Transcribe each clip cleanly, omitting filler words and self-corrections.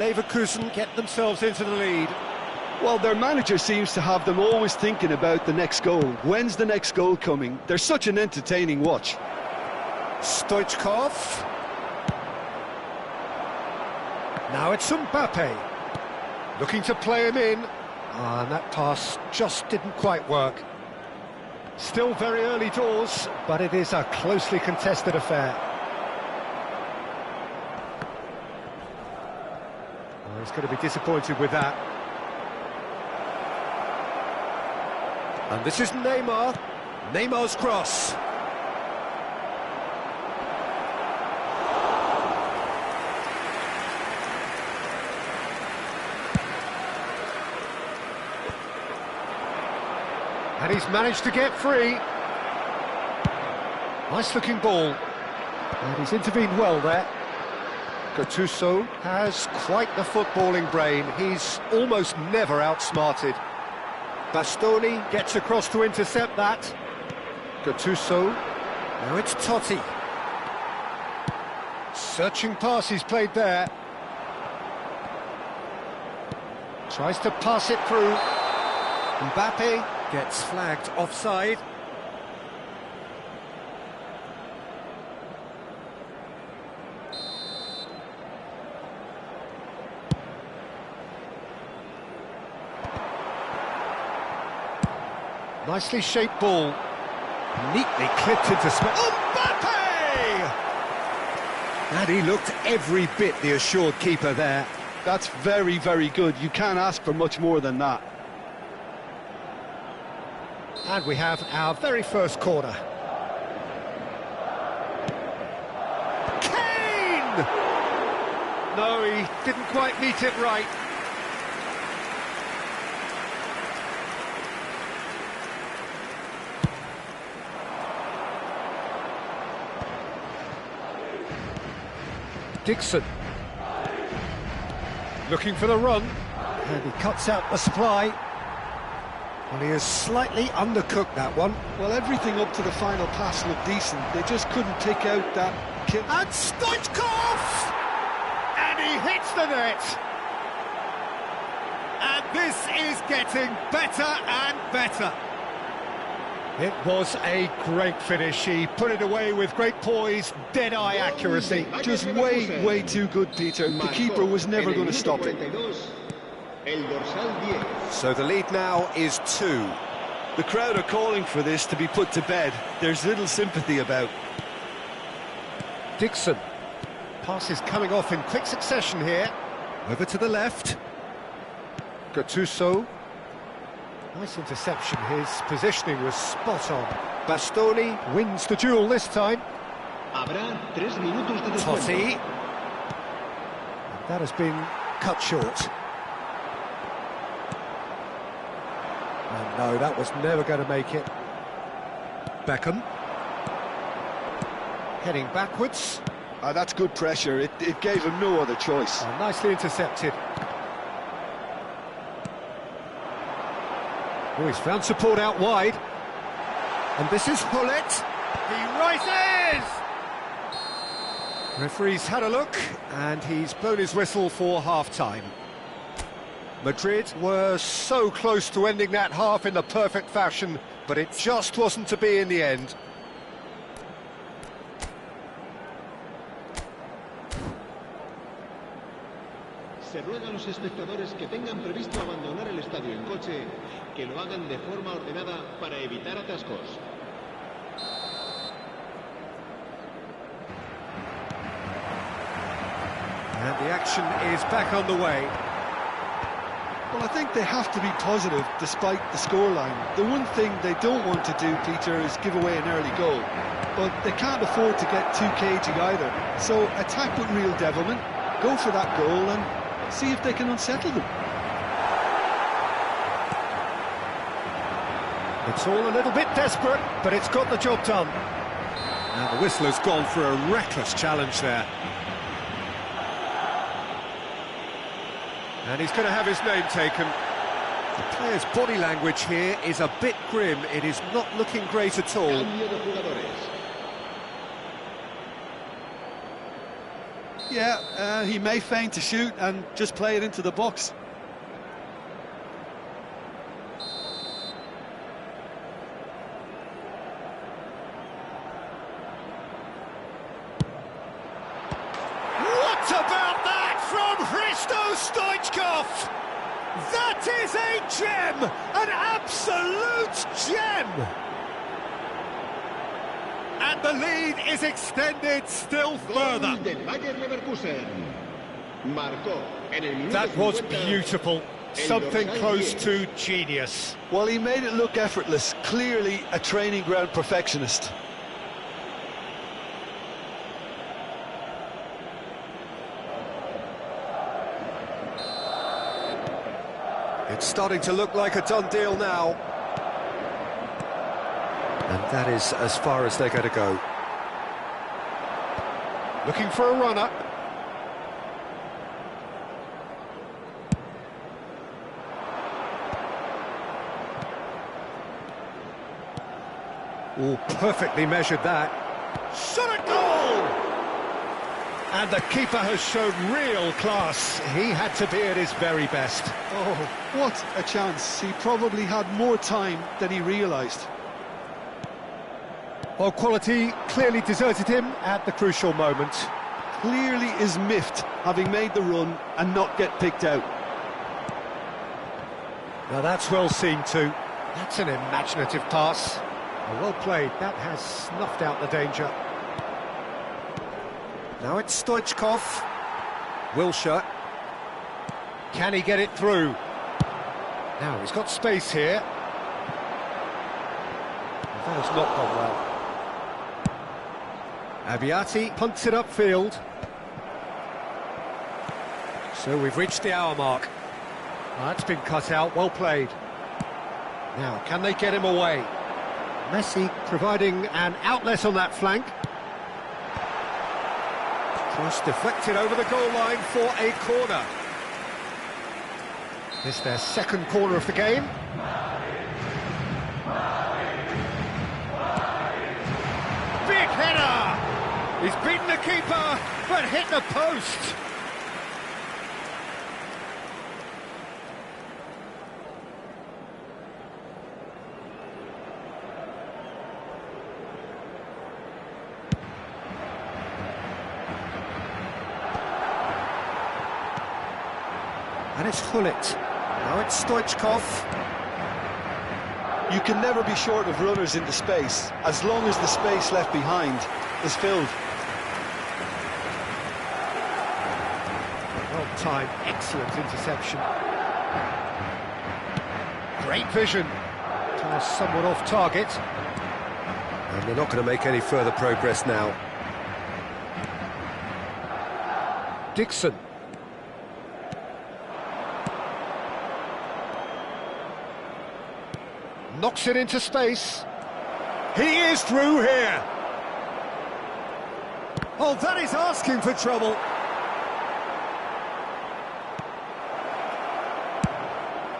Leverkusen get themselves into the lead. Well, their manager seems to have them always thinking about the next goal. When's the next goal coming? They're such an entertaining watch. Stoichkov. Now it's Mbappe. Looking to play him in. And that pass just didn't quite work. Still very early doors, but it is a closely contested affair. Oh, he's going to be disappointed with that. And this is Neymar. Neymar's cross. And he's managed to get free. Nice looking ball. And he's intervened well there. Gattuso has quite the footballing brain. He's almost never outsmarted. Bastoni gets across to intercept that. Gattuso. Now it's Totti. Searching pass he's played there. Tries to pass it through. Mbappe gets flagged offside. Nicely shaped ball. Neatly clipped into space. Mbappe! And he looked every bit the assured keeper there. That's very, very good. You can't ask for much more than that. And we have our very first corner. Kane! No, he didn't quite meet it right. Dixon. Looking for the run. And he cuts out the supply. Well, he has slightly undercooked that one. Well, everything up to the final pass looked decent. They just couldn't take out that kick. And Stoichkov! And he hits the net! And this is getting better and better. It was a great finish. He put it away with great poise, dead-eye accuracy. Just way, way too good, Peter. The keeper was never going to stop it. So the lead now is 2. The crowd are calling for this to be put to bed. There's little sympathy about. Dixon. Pass is coming off in quick succession here. Over to the left. Gattuso. Nice interception. His positioning was spot on. Bastoni wins the duel this time. Totti. That has been cut short. And no, that was never going to make it. Beckham. Heading backwards. That's good pressure. It gave him no other choice. Oh, nicely intercepted. Oh, he's found support out wide. And this is Hullet. He rises! Referee's had a look, and he's blown his whistle for half-time. Madrid were so close to ending that half in the perfect fashion, but it just wasn't to be in the end. Se ruega a los espectadores que tengan previsto abandonar el estadio en coche, que lo hagan de forma ordenada para evitar atascos. And the action is back on the way. Well, I think they have to be positive despite the scoreline. The one thing they don't want to do, Peter, is give away an early goal. But they can't afford to get too cagey either. So attack with real devilment, go for that goal and see if they can unsettle them. It's all a little bit desperate, but it's got the job done. And the whistler's gone for a reckless challenge there. And he's going to have his name taken. The player's body language here is a bit grim. It is not looking great at all. Yeah, he may feign to shoot and just play it into the box. What about that from Hristo Stoichkov? That is a gem, an absolute gem. And the lead is extended still further. Gol del Bayer Leverkusen. Marcó en el minuto That was 50, beautiful, something close to genius. Well, he made it look effortless, clearly a training ground perfectionist. It's starting to look like a done deal now. And that is as far as they're going to go. Looking for a runner. Oh, perfectly measured that. Shot at goal! And the keeper has shown real class. He had to be at his very best. Oh, what a chance. He probably had more time than he realised. Well, quality clearly deserted him at the crucial moment. Clearly is miffed, having made the run and not get picked out. Now that's well seen too. That's an imaginative pass. Well played, that has snuffed out the danger. Now it's Stoichkov. Wilshere. Can he get it through? Now he's got space here. That has not gone well. Abiati punts it upfield. So we've reached the hour mark. That's been cut out, well played. Now, can they get him away? Messi providing an outlet on that flank. Cross deflected over the goal line for a corner. This is their second corner of the game. Big header! He's beaten the keeper, but hit the post. And it's Hullet. Now it's Stoichkov. You can never be short of runners into space, as long as the space left behind is filled. Well timed, excellent interception. Great vision. Toss somewhat off target. And they're not going to make any further progress now. Dixon. Knocks it into space. He is through here. Oh, that is asking for trouble.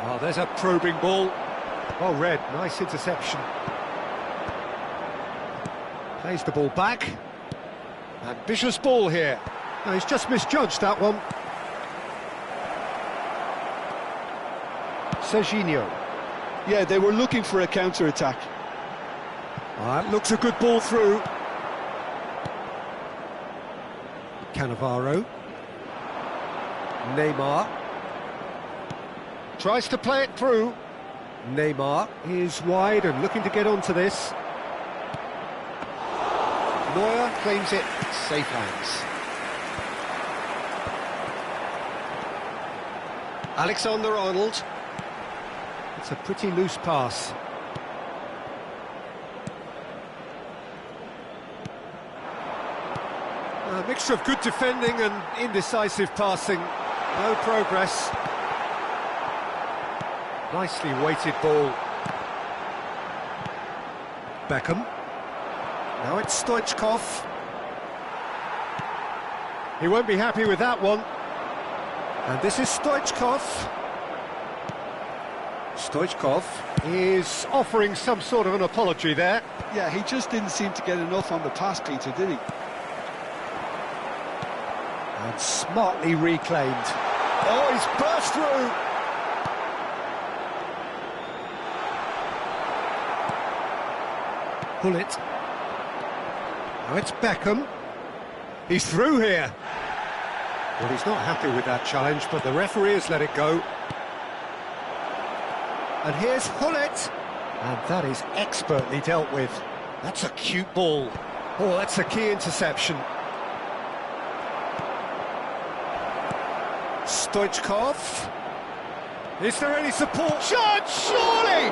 Oh, there's a probing ball. Oh, Red, nice interception. Plays the ball back. Ambitious ball here. No, he's just misjudged that one. Serginho. Yeah, they were looking for a counter-attack. Looks a good ball through. Cannavaro. Neymar. Tries to play it through. Neymar is wide and looking to get onto this. Neuer claims it. Safe hands. Alexander-Arnold. It's a pretty loose pass. A mixture of good defending and indecisive passing. No progress. Nicely weighted ball. Beckham. Now it's Stoichkov. He won't be happy with that one. And this is Stoichkov. Stoichkov is offering some sort of an apology there. Yeah, he just didn't seem to get enough on the pass, Peter, did he? And smartly reclaimed. Oh, he's burst through! Pull it. Now it's Beckham. He's through here. Well, he's not happy with that challenge, but the referee has let it go. And here's Hullet. And that is expertly dealt with. That's a cute ball. Oh, that's a key interception. Stoichkov. Is there any support? Shot, surely!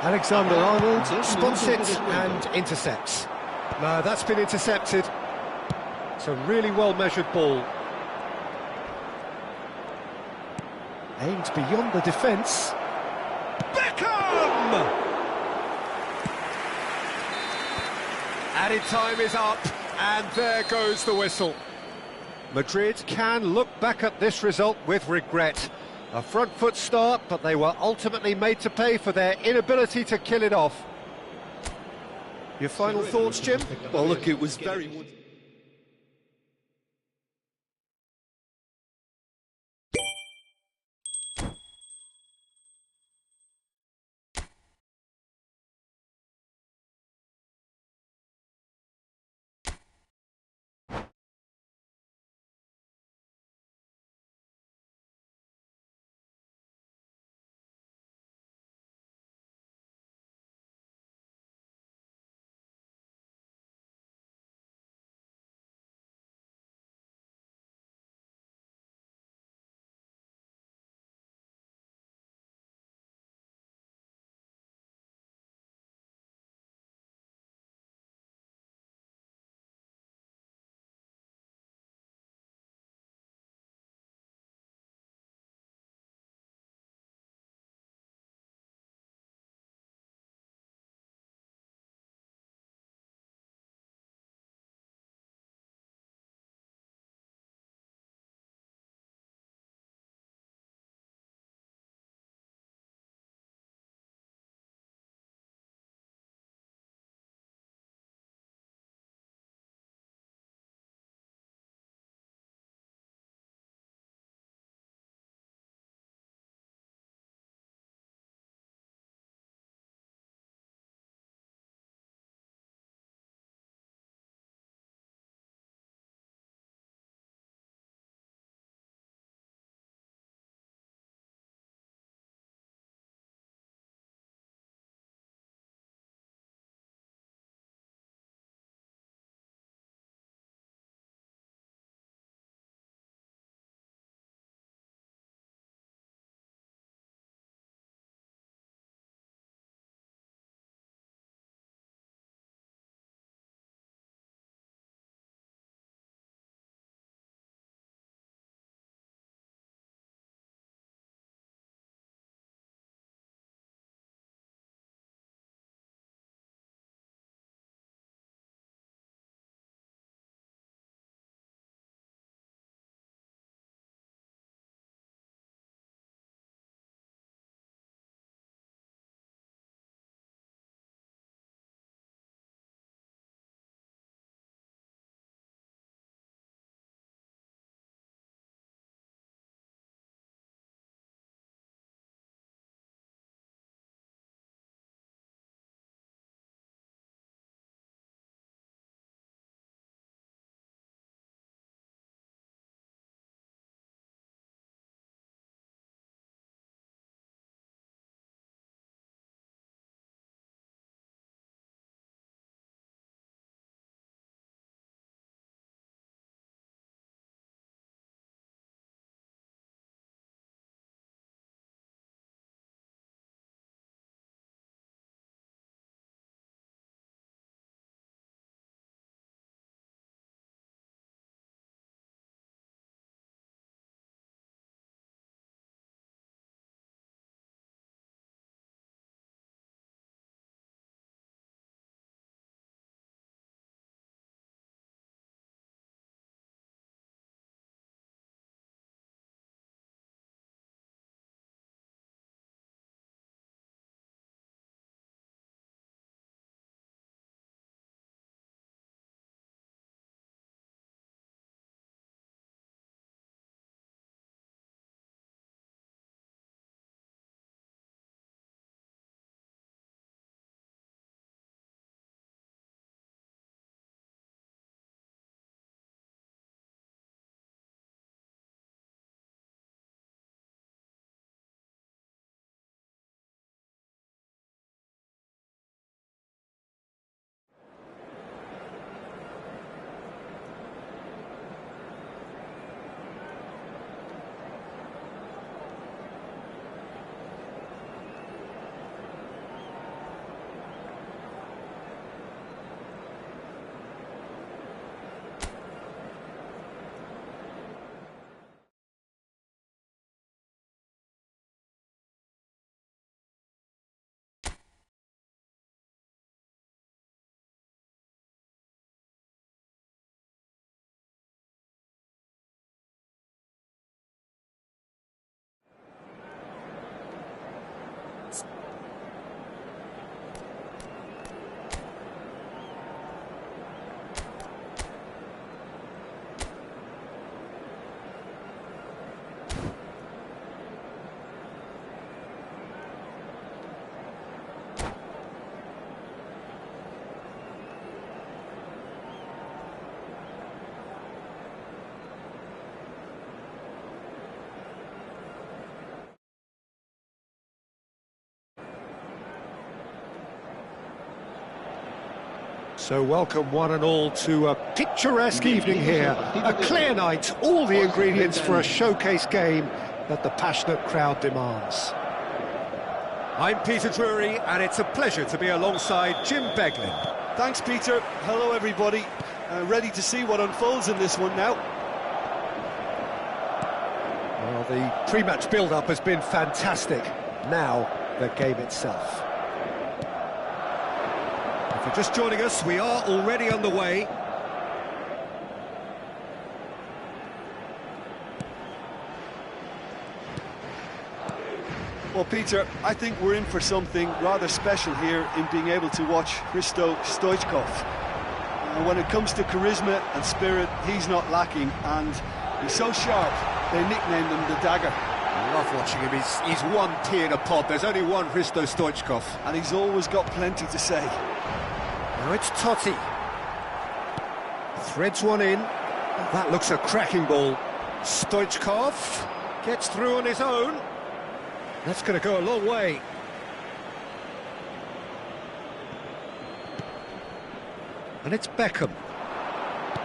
Alexander-Arnold spots it and intercepts. No, that's been intercepted. It's a really well-measured ball. Aimed beyond the defence. Beckham! Added time is up, and there goes the whistle. Madrid can look back at this result with regret. A front foot start, but they were ultimately made to pay for their inability to kill it off. Your final thoughts, Jim? Well, look, it was very... So welcome one and all to a picturesque evening here. A clear night, all the ingredients for a showcase game that the passionate crowd demands. I'm Peter Drury, and it's a pleasure to be alongside Jim Beglin. Thanks, Peter. Hello, everybody. Ready to see what unfolds in this one now. Well, the pre-match build-up has been fantastic. Now, the game itself. If you're just joining us, we are already underway. Well, Peter, I think we're in for something rather special here in being able to watch Hristo Stoichkov. And when it comes to charisma and spirit, he's not lacking, and he's so sharp, they nicknamed him the Dagger. I love watching him. He's one pea in a pod. There's only one Hristo Stoichkov. And he's always got plenty to say. Now it's Totti. Threads one in. That looks a cracking ball. Stoichkov gets through on his own. That's going to go a long way. And it's Beckham.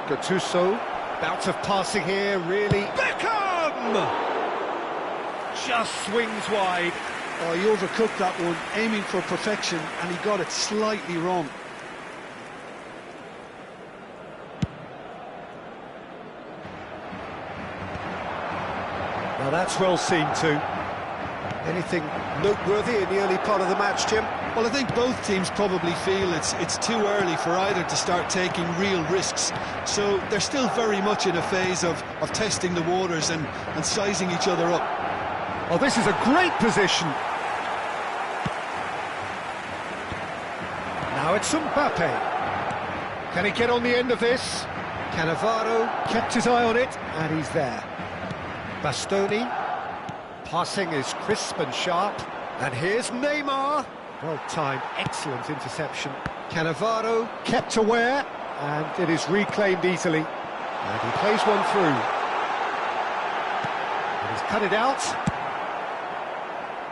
Gattuso. Bout of passing here, really. Beckham! Just swings wide. Oh, he overcooked that one, aiming for perfection, and he got it slightly wrong. Now that's well seen too. Anything noteworthy in the early part of the match, Jim? Well, I think both teams probably feel it's too early for either to start taking real risks. So they're still very much in a phase of testing the waters and sizing each other up. Oh, this is a great position. Now it's Mbappe. Can he get on the end of this? Cannavaro kept his eye on it, and he's there. Bastoni. Passing is crisp and sharp. And here's Neymar. Well timed, excellent interception. Cannavaro kept aware, and it is reclaimed easily. And he plays one through. And he's cut it out.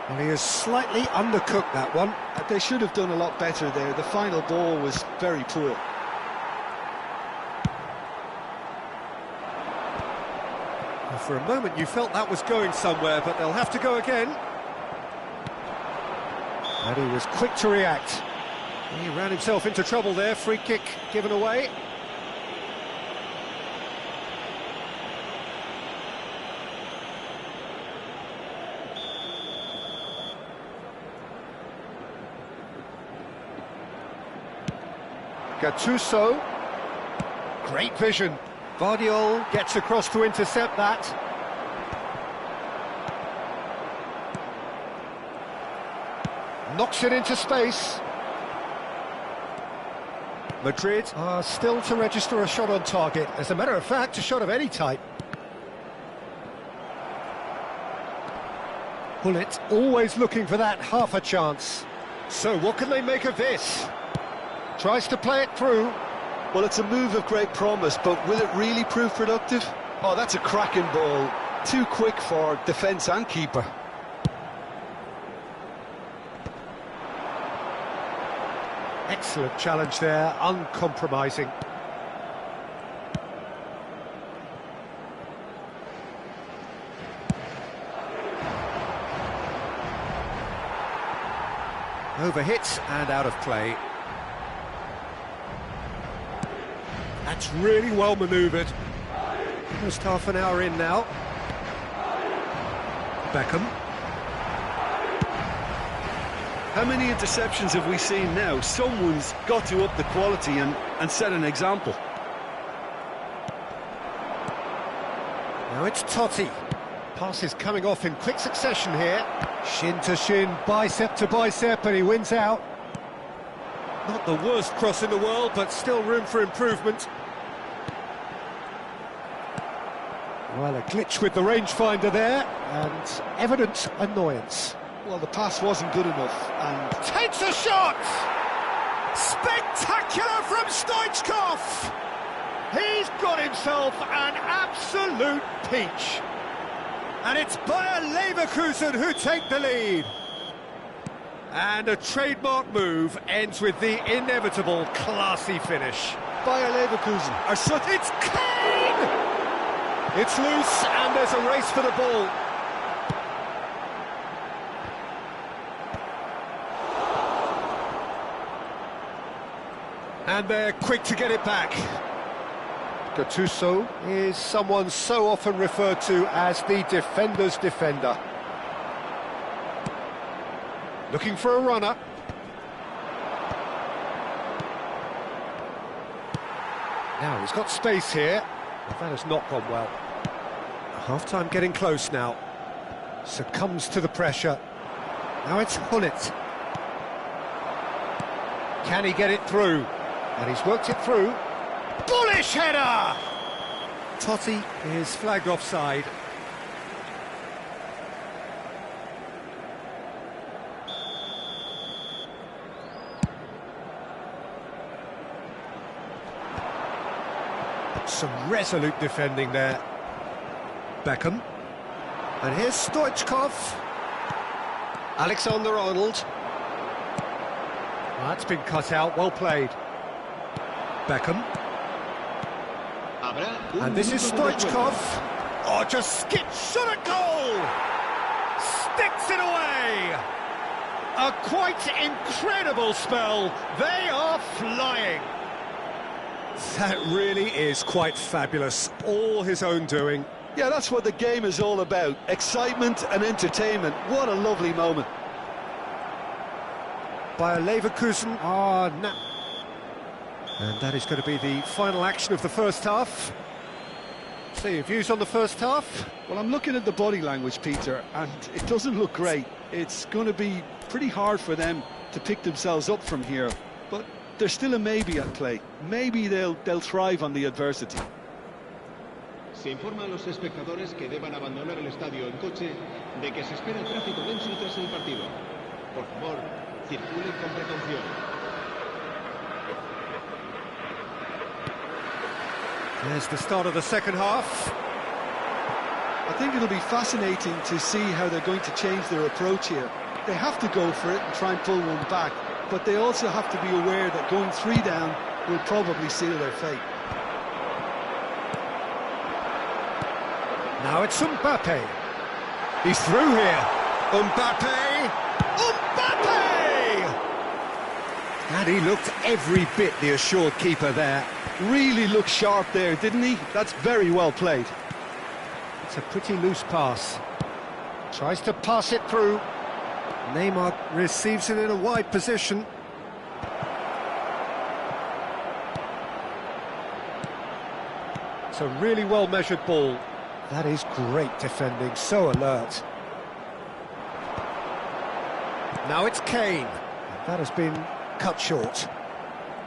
Well, he has slightly undercooked that one. They should have done a lot better there. The final ball was very poor. For a moment you felt that was going somewhere, but they'll have to go again. And he was quick to react. He ran himself into trouble there. Free kick given away. Gattuso. Great vision. Vardiol gets across to intercept that. Knocks it into space. Madrid are still to register a shot on target. As a matter of fact, a shot of any type. Bullet always looking for that half a chance. So what can they make of this? Tries to play it through. Well, it's a move of great promise, but will it really prove productive? Oh, that's a cracking ball. Too quick for defence and keeper. Excellent challenge there, uncompromising. Overhit and out of play. That's really well manoeuvred. Almost half an hour in now. Beckham. How many interceptions have we seen now? Someone's got to up the quality and set an example. Now it's Totti. Passes coming off in quick succession here. Shin to shin, bicep to bicep, and he wins out. Not the worst cross in the world, but still room for improvement. Well, a glitch with the rangefinder there, and evident annoyance. Well, the pass wasn't good enough, and... Takes a shot! Spectacular from Stoichkov! He's got himself an absolute peach. And it's Bayer Leverkusen who take the lead. And a trademark move ends with the inevitable classy finish. Bayer Leverkusen are such... It's Kane! It's loose and there's a race for the ball. And they're quick to get it back. Gattuso is someone so often referred to as the defender's defender. Looking for a runner. Now he's got space here. But that has not gone well. Half-time getting close now. Succumbs to the pressure. Now it's Hullet. Can he get it through? And he's worked it through. Bullish header! Totti is flagged offside. Some resolute defending there. Beckham. And here's Stoichkov. Alexander-Arnold. That's been cut out, well played. Beckham. And this is Stoichkov. Oh, just skips shot at goal! Sticks it away! A quite incredible spell. They are flying. That really is quite fabulous. All his own doing. Yeah, that's what the game is all about. Excitement and entertainment. What a lovely moment. Bayer Leverkusen are now... And that is going to be the final action of the first half. So your views on the first half? Well, I'm looking at the body language, Peter, and it doesn't look great. It's going to be pretty hard for them to pick themselves up from here. But there's still a maybe at play. Maybe they'll thrive on the adversity. Se informa a los espectadores que deban abandonar el estadio en coche de que se espera tráfico denso tras el partido. Por favor, circulen con precaución. There's the start of the second half. I think it'll be fascinating to see how they're going to change their approach here. They have to go for it and try and pull one back, but they also have to be aware that going 3 down will probably seal their fate. Now it's Mbappe. He's through here. Mbappe! Mbappe! And he looked every bit the assured keeper there. Really looked sharp there, didn't he? That's very well played. It's a pretty loose pass. Tries to pass it through. Neymar receives it in a wide position. It's a really well-measured ball. That is great defending, so alert. Now it's Kane. That has been cut short.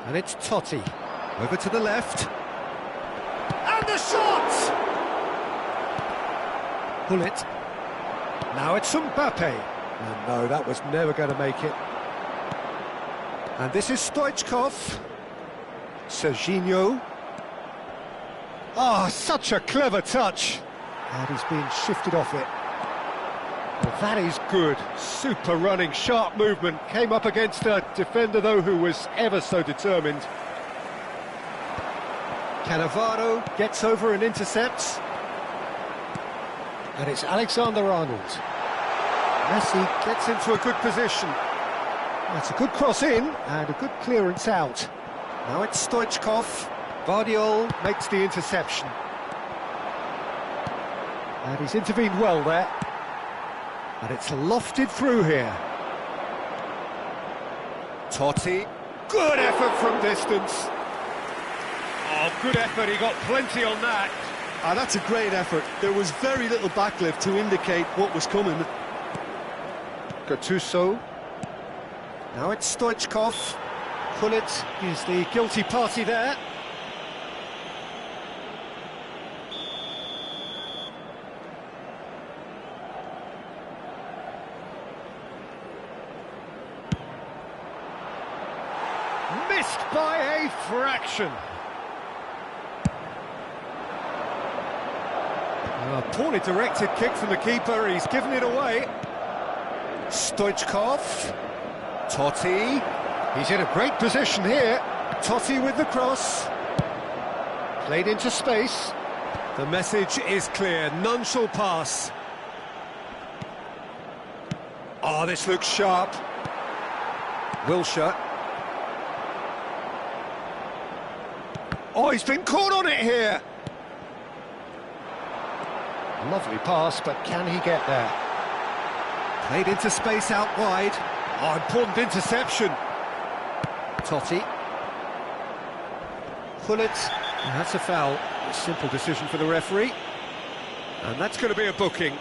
And it's Totti. Over to the left. And the shot! Hullet. Now it's Mbappe. And no, that was never going to make it. And this is Stoichkov. Serginho. Oh, such a clever touch. And he's been shifted off it. Well, that is good. Super running, sharp movement. Came up against a defender, though, who was ever so determined. Cannavaro gets over and intercepts. And it's Alexander-Arnold. Messi gets into a good position. That's a good cross in and a good clearance out. Now it's Stoichkov. Vardiol makes the interception. And he's intervened well there. And it's lofted through here. Totti. Good effort from distance. Oh, good effort, he got plenty on that. That's a great effort. There was very little backlift to indicate what was coming. Gattuso. Now it's Stoichkov. Hullet is the guilty party there. Missed by a fraction. A poorly directed kick from the keeper, he's given it away. Stoichkov. Totti. He's in a great position here. Totti with the cross. Played into space. The message is clear, none shall pass. Oh, this looks sharp. Wilshere. Oh, he's been caught on it here. Lovely pass, but can he get there? Played into space out wide. Oh, important interception. Totti. Pull it. That's a foul. A simple decision for the referee. And that's going to be a booking.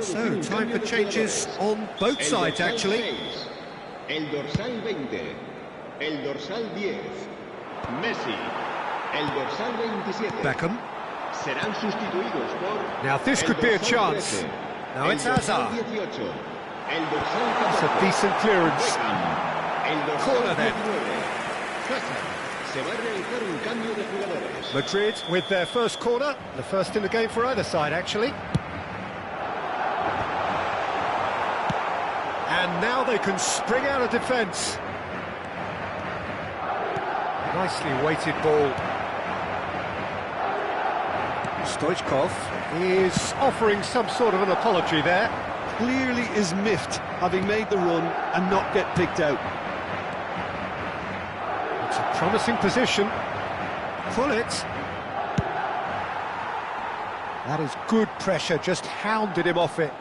So, time for changes on both sides, actually. El dorsal 20, el dorsal 10, Messi, el dorsal 27. Beckham. Serán sustituidos por. Now this could be a chance. Now it's Hazard. It's a decent clearance. Corner then. Madrid with their first corner, the first in the game for either side, actually. And now they can spring out of defence. Nicely weighted ball. Stoichkov is offering some sort of an apology there. Clearly is miffed, having made the run and not get picked out. It's a promising position. Pull it. That is good pressure, just hounded him off it.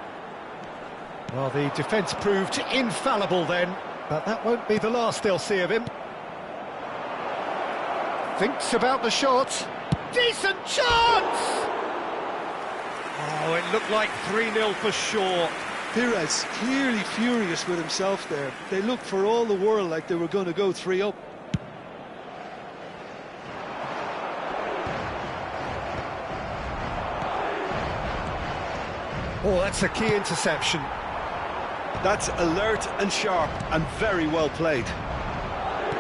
Well, the defence proved infallible then, but that won't be the last they'll see of him. Thinks about the shot. Decent chance! Oh, it looked like 3-0 for sure. Pires clearly furious with himself there. They looked for all the world like they were going to go 3-up. Oh, that's a key interception. That's alert and sharp and very well played.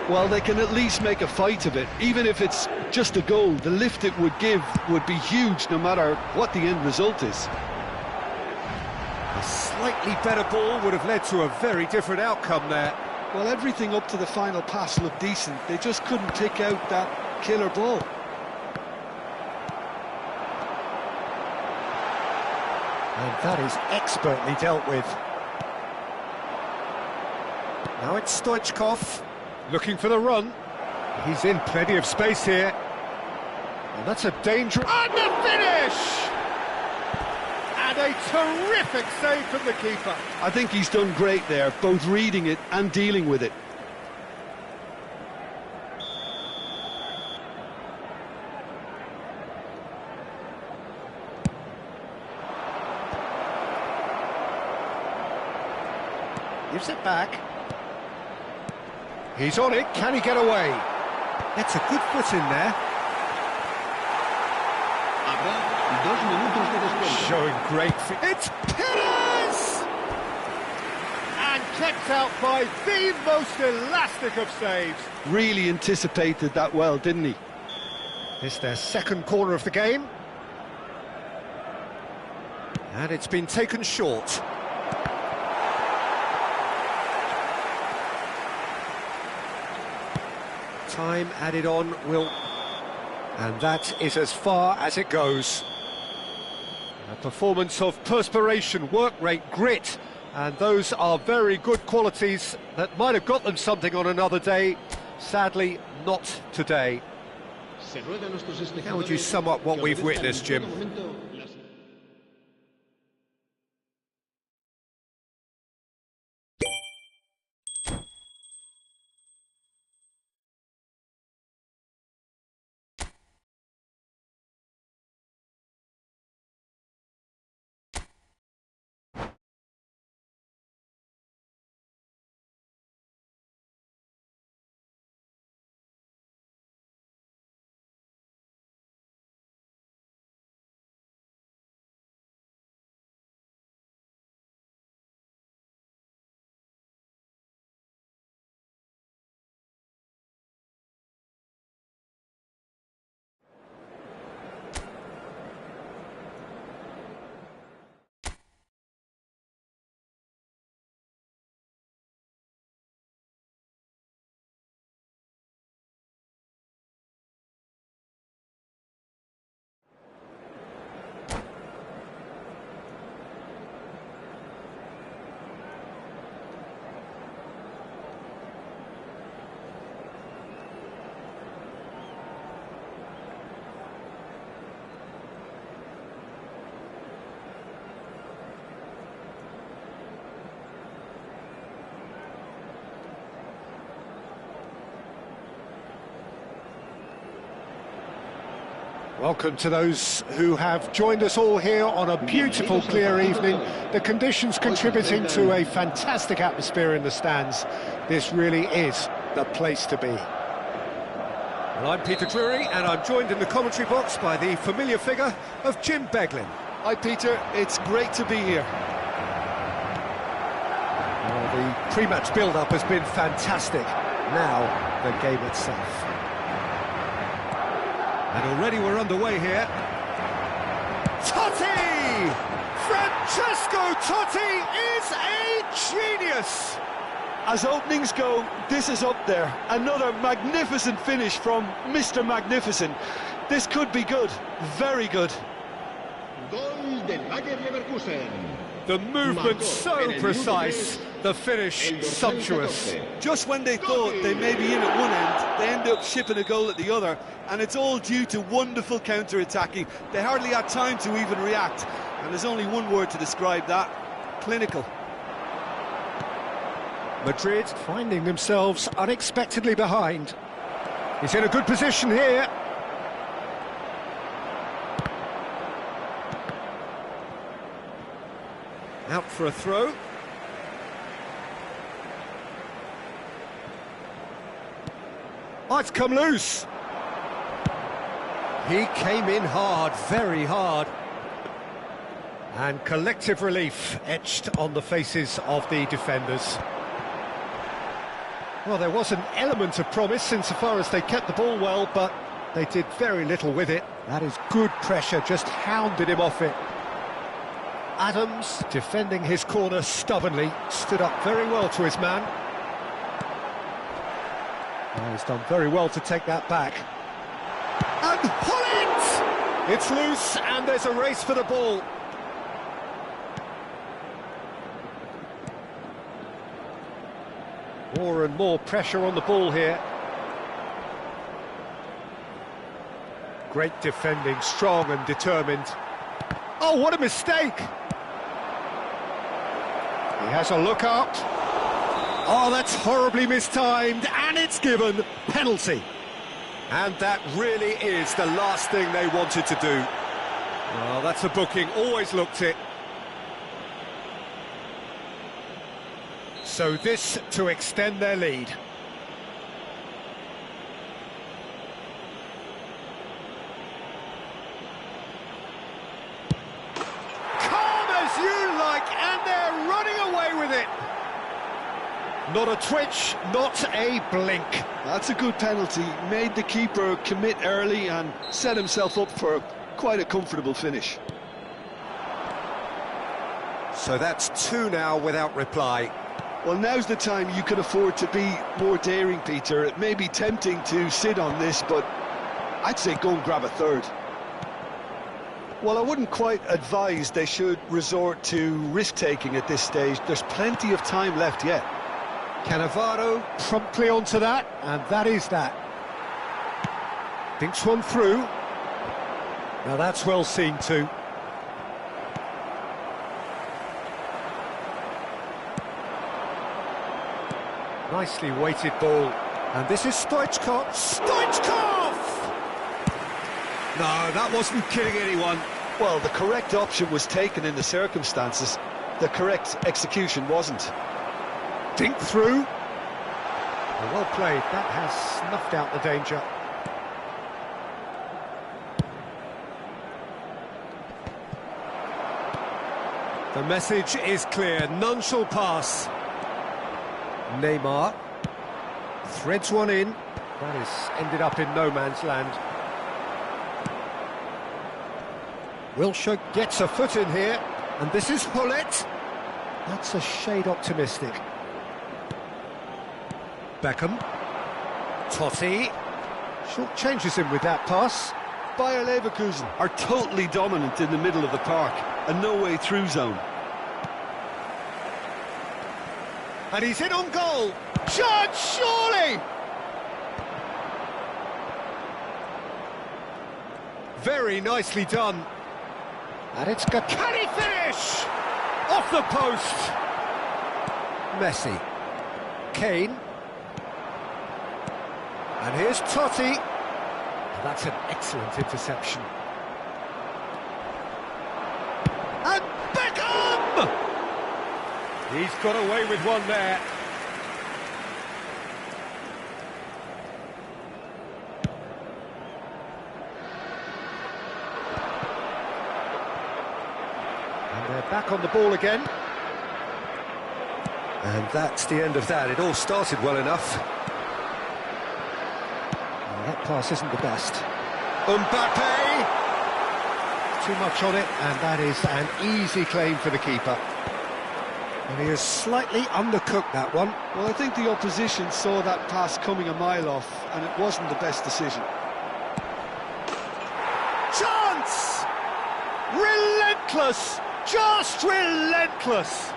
Well, they can at least make a fight of it. Even if it's just a goal, the lift it would give would be huge no matter what the end result is. A slightly better ball would have led to a very different outcome there. Well, everything up to the final pass looked decent. They just couldn't pick out that killer ball. And that is expertly dealt with. Now it's Stoichkov, looking for the run. He's in plenty of space here. And that's a dangerous... And the finish! And a terrific save from the keeper. I think he's done great there, both reading it and dealing with it. Gives it back. He's on it, can he get away? That's a good foot in there. Habrá 2 minutos de descuento. Showing great It's Pillars! And kept out by the most elastic of saves. Really anticipated that well, didn't he? It's their second corner of the game. And it's been taken short. Time added on will... And that is as far as it goes. A performance of perspiration, work rate, grit, and those are very good qualities that might have got them something on another day. Sadly, not today. How would you sum up what we've witnessed, Jim? Welcome to those who have joined us all here on a beautiful, clear evening. The conditions contributing to a fantastic atmosphere in the stands. This really is the place to be. Well, I'm Peter Drury, and I'm joined in the commentary box by the familiar figure of Jim Beglin. Hi, Peter. It's great to be here. Well, the pre-match build-up has been fantastic. Now, the game itself. And already we're underway here. Totti! Francesco Totti is a genius! As openings go, this is up there. Another magnificent finish from Mr. Magnificent. This could be good, very good. Gol del Bayer Leverkusen. The movement so precise, the finish sumptuous. Just when they thought they may be in at one end, they end up shipping a goal at the other, and it's all due to wonderful counter-attacking. They hardly had time to even react, and there's only one word to describe that: clinical. Madrid finding themselves unexpectedly behind. He's in a good position here. Out for a throw. Oh, it's come loose. He came in hard, very hard. And collective relief etched on the faces of the defenders. Well, there was an element of promise insofar as they kept the ball well, but they did very little with it. That is good pressure, just hounded him off it. Adams, defending his corner stubbornly, stood up very well to his man. Oh, he's done very well to take that back. And pull it! It's loose, and there's a race for the ball. More and more pressure on the ball here. Great defending, strong and determined. Oh, what a mistake! He has a look out. Oh, that's horribly mistimed, and it's given. Penalty. And that really is the last thing they wanted to do. Well, that's a booking, always looked it. So this to extend their lead. Calm as you like, and they're running away with it. Not a twitch, not a blink. That's a good penalty. Made the keeper commit early and set himself up for quite a comfortable finish. So that's two now without reply. Well, now's the time you can afford to be more daring, Peter. It may be tempting to sit on this, but I'd say go and grab a third. Well, I wouldn't quite advise they should resort to risk-taking at this stage. There's plenty of time left yet. Cannavaro promptly onto that, and that is that. Thinks one through. Now that's well seen too. Nicely weighted ball. And this is Stoichkov. Stoichkov! No, that wasn't kidding anyone. Well, the correct option was taken in the circumstances. The correct execution wasn't. Dink through. Well played. That has snuffed out the danger. The message is clear. None shall pass. Neymar threads one in. That has ended up in no man's land. Wilshere gets a foot in here, and this is Hullet. That's a shade optimistic. Beckham. Totti. Short changes him with that pass. Bayer Leverkusen are totally dominant in the middle of the park, a no-way through zone. And he's in on goal. Judge, surely! Very nicely done. And it's got... Can he finish? Off the post. Messi. Kane. And here's Totti. That's an excellent interception. And Beckham! He's got away with one there. And they're back on the ball again. And that's the end of that. It all started well enough. That pass isn't the best. Mbappe! Too much on it, and that is an easy claim for the keeper. And he has slightly undercooked that one. Well, I think the opposition saw that pass coming a mile off, and it wasn't the best decision. Chance! Relentless! Just relentless!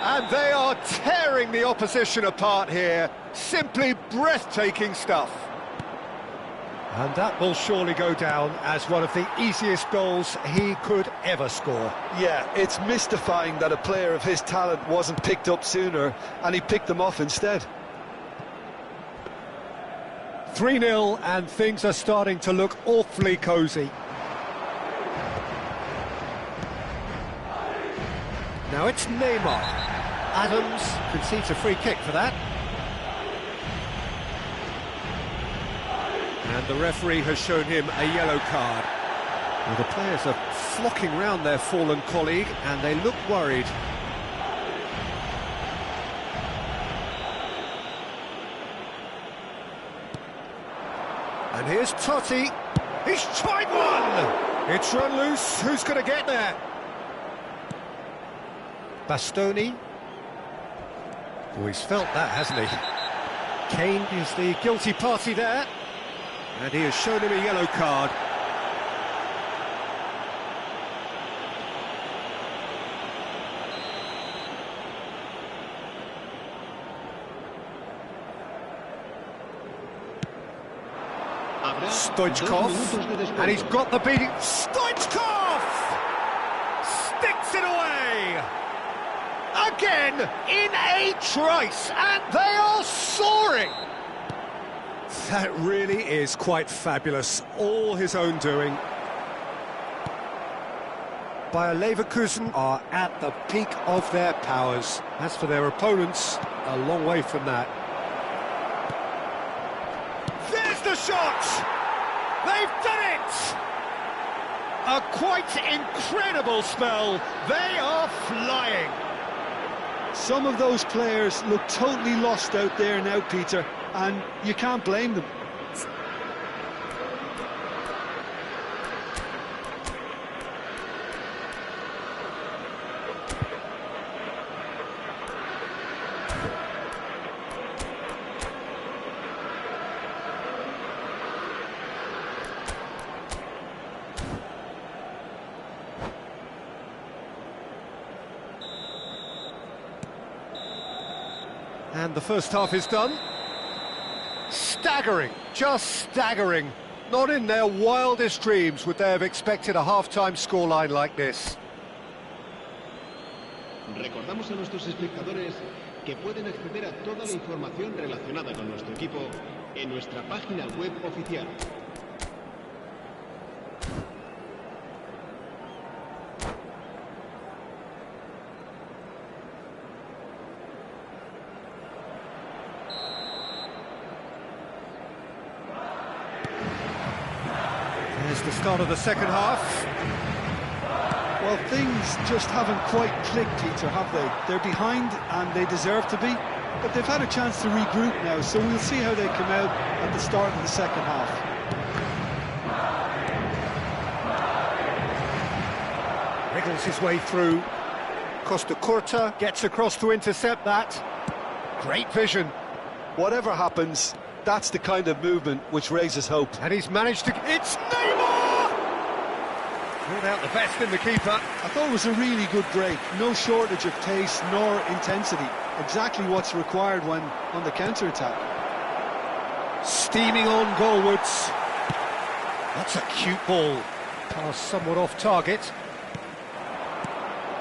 And they are tearing the opposition apart here. Simply breathtaking stuff. And that will surely go down as one of the easiest goals he could ever score. Yeah, it's mystifying that a player of his talent wasn't picked up sooner, and he picked them off instead. 3-0, and things are starting to look awfully cosy. Now it's Neymar. Adams concedes a free kick for that. And the referee has shown him a yellow card. Well, the players are flocking round their fallen colleague, and they look worried. And here's Totti. He's tried one! It's run loose. Who's going to get there? Bastoni. Oh, he's felt that, hasn't he? Kane is the guilty party there. And he has shown him a yellow card. Stoichkov, and he's got the beating. Stoichkov! Sticks it away! Again, in a trice, and they are soaring! That really is quite fabulous, all his own doing. Bayer Leverkusen are at the peak of their powers. As for their opponents, a long way from that. There's the shot! They've done it! A quite incredible spell. They are flying. Some of those players look totally lost out there now, Peter, and you can't blame them. And the first half is done. Staggering, just staggering. Not in their wildest dreams would they have expected a half-time scoreline like this. Recordamos a nuestros espectadores que pueden acceder a toda la información relacionada con nuestro equipo en nuestra página web oficial. There's the start of the second half. Well, things just haven't quite clicked, Peter, have they? They're behind, and they deserve to be, but they've had a chance to regroup now, so we'll see how they come out at the start of the second half. Wriggles his way through. Costa Curta gets across to intercept that. Great vision. Whatever happens, that's the kind of movement which raises hope. And he's managed to... It's Neymar! Pulled out the best in the keeper. I thought it was a really good break. No shortage of pace nor intensity. Exactly what's required when on the counter-attack. Steaming on goalwards. That's a cute ball. Pass somewhat off target.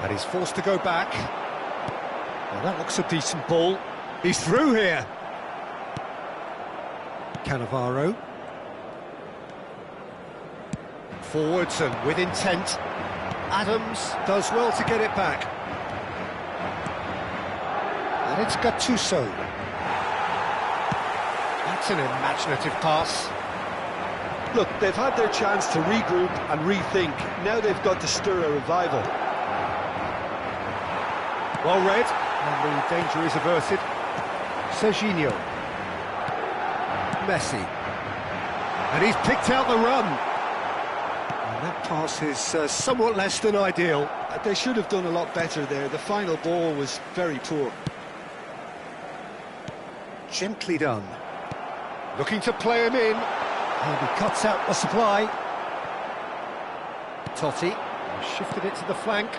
And he's forced to go back. Well, that looks a decent ball. He's through here. Cannavaro. Forwards and with intent. Adams does well to get it back. And it's Gattuso. That's an imaginative pass. Look, they've had their chance to regroup and rethink. Now they've got to stir a revival. Well read, and the danger is averted. Serginho. Messi. And he's picked out the run. And that pass is somewhat less than ideal. They should have done a lot better there. The final ball was very poor. Gently done. Looking to play him in. And he cuts out the supply. Totti shifted it to the flank.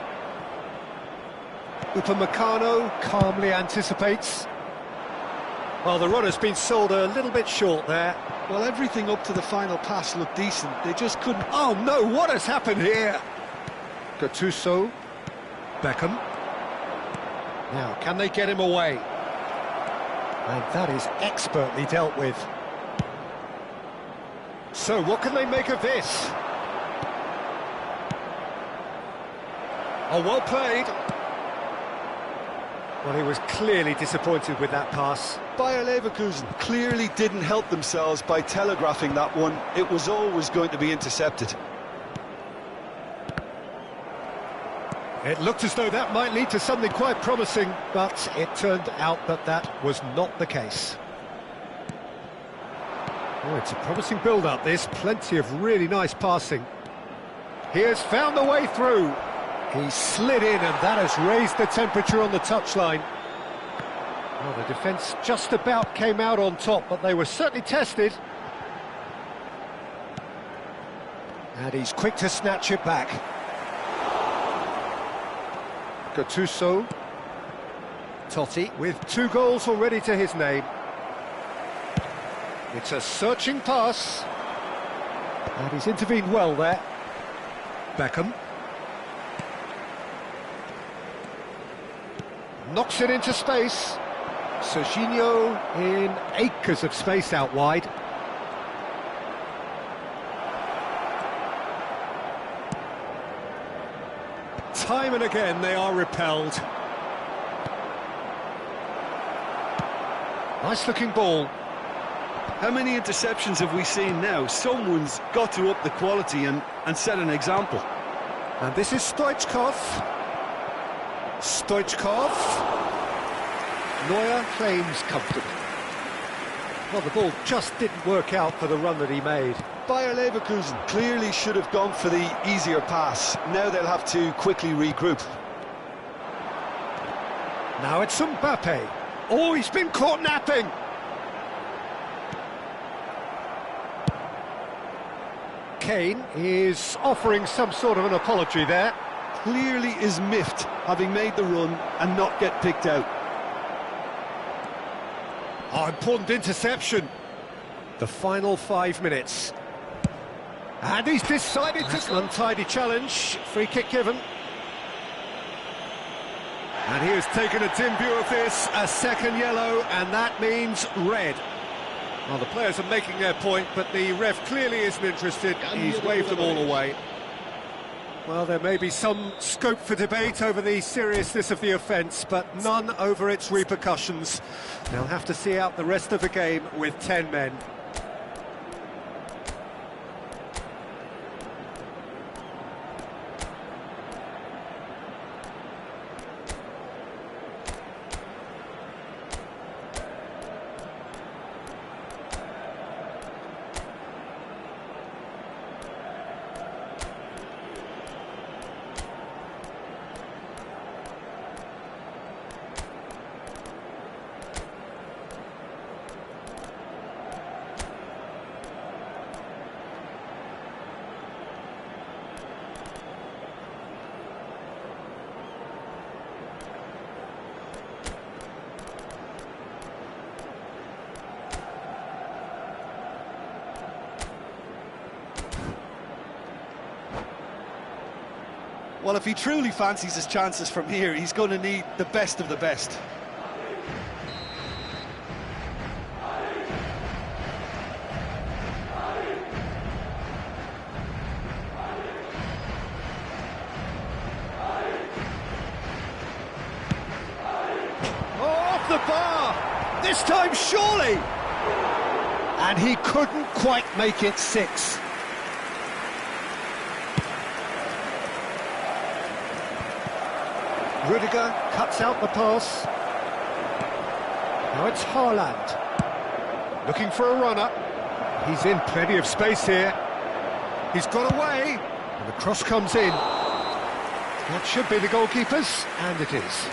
Upamecano calmly anticipates. Well, the runner's been sold a little bit short there. Well, everything up to the final pass looked decent. They just couldn't... Oh, no, what has happened here? Gattuso. Beckham. Now, can they get him away? And that is expertly dealt with. So, what can they make of this? Oh, well played. Well, he was clearly disappointed with that pass. Bayer Leverkusen clearly didn't help themselves by telegraphing that one. It was always going to be intercepted. It looked as though that might lead to something quite promising, but it turned out that that was not the case. Oh, it's a promising build-up, this. Plenty of really nice passing. He has found the way through. He slid in, and that has raised the temperature on the touchline. Well, the defence just about came out on top, but they were certainly tested. And he's quick to snatch it back. Gattuso. Totti with 2 goals already to his name. It's a searching pass. And he's intervened well there. Beckham. Knocks it into space. Serginho in acres of space out wide. Time and again they are repelled. Nice looking ball. How many interceptions have we seen now? Someone's got to up the quality and set an example. And this is Stoichkov. Stoichkov. Neuer claims comfortably. Well, the ball just didn't work out for the run that he made. Bayer Leverkusen clearly should have gone for the easier pass. Now they'll have to quickly regroup. Now it's Mbappe. Oh, he's been caught napping. Kane is offering some sort of an apology there. Clearly is miffed, having made the run and not get picked out. Oh, important interception. The final 5 minutes. And he's decided to... An untidy challenge. Free kick given. And he has taken a dim view of this. A second yellow, and that means red. Well, the players are making their point, but the ref clearly isn't interested. He's waved them all away. Well, there may be some scope for debate over the seriousness of the offence, but none over its repercussions. They'll have to see out the rest of the game with 10 men. Well, if he truly fancies his chances from here, he's going to need the best of the best. Oh, off the bar! This time, surely! And he couldn't quite make it 6. Rudiger cuts out the pass. Now it's Haaland. Looking for a runner. He's in plenty of space here. He's got away. And the cross comes in. That should be the goalkeeper's, and it is.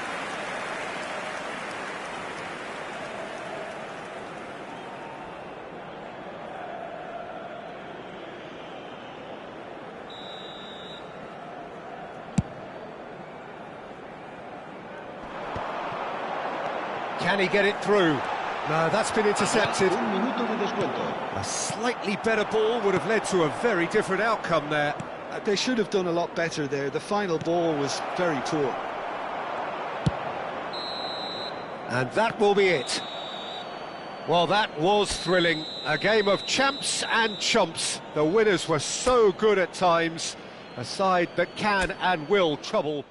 Can he get it through? No, that's been intercepted. A slightly better ball would have led to a very different outcome there. They should have done a lot better there. The final ball was very poor. And that will be it. Well, that was thrilling. A game of champs and chumps. The winners were so good at times. A side that can and will trouble.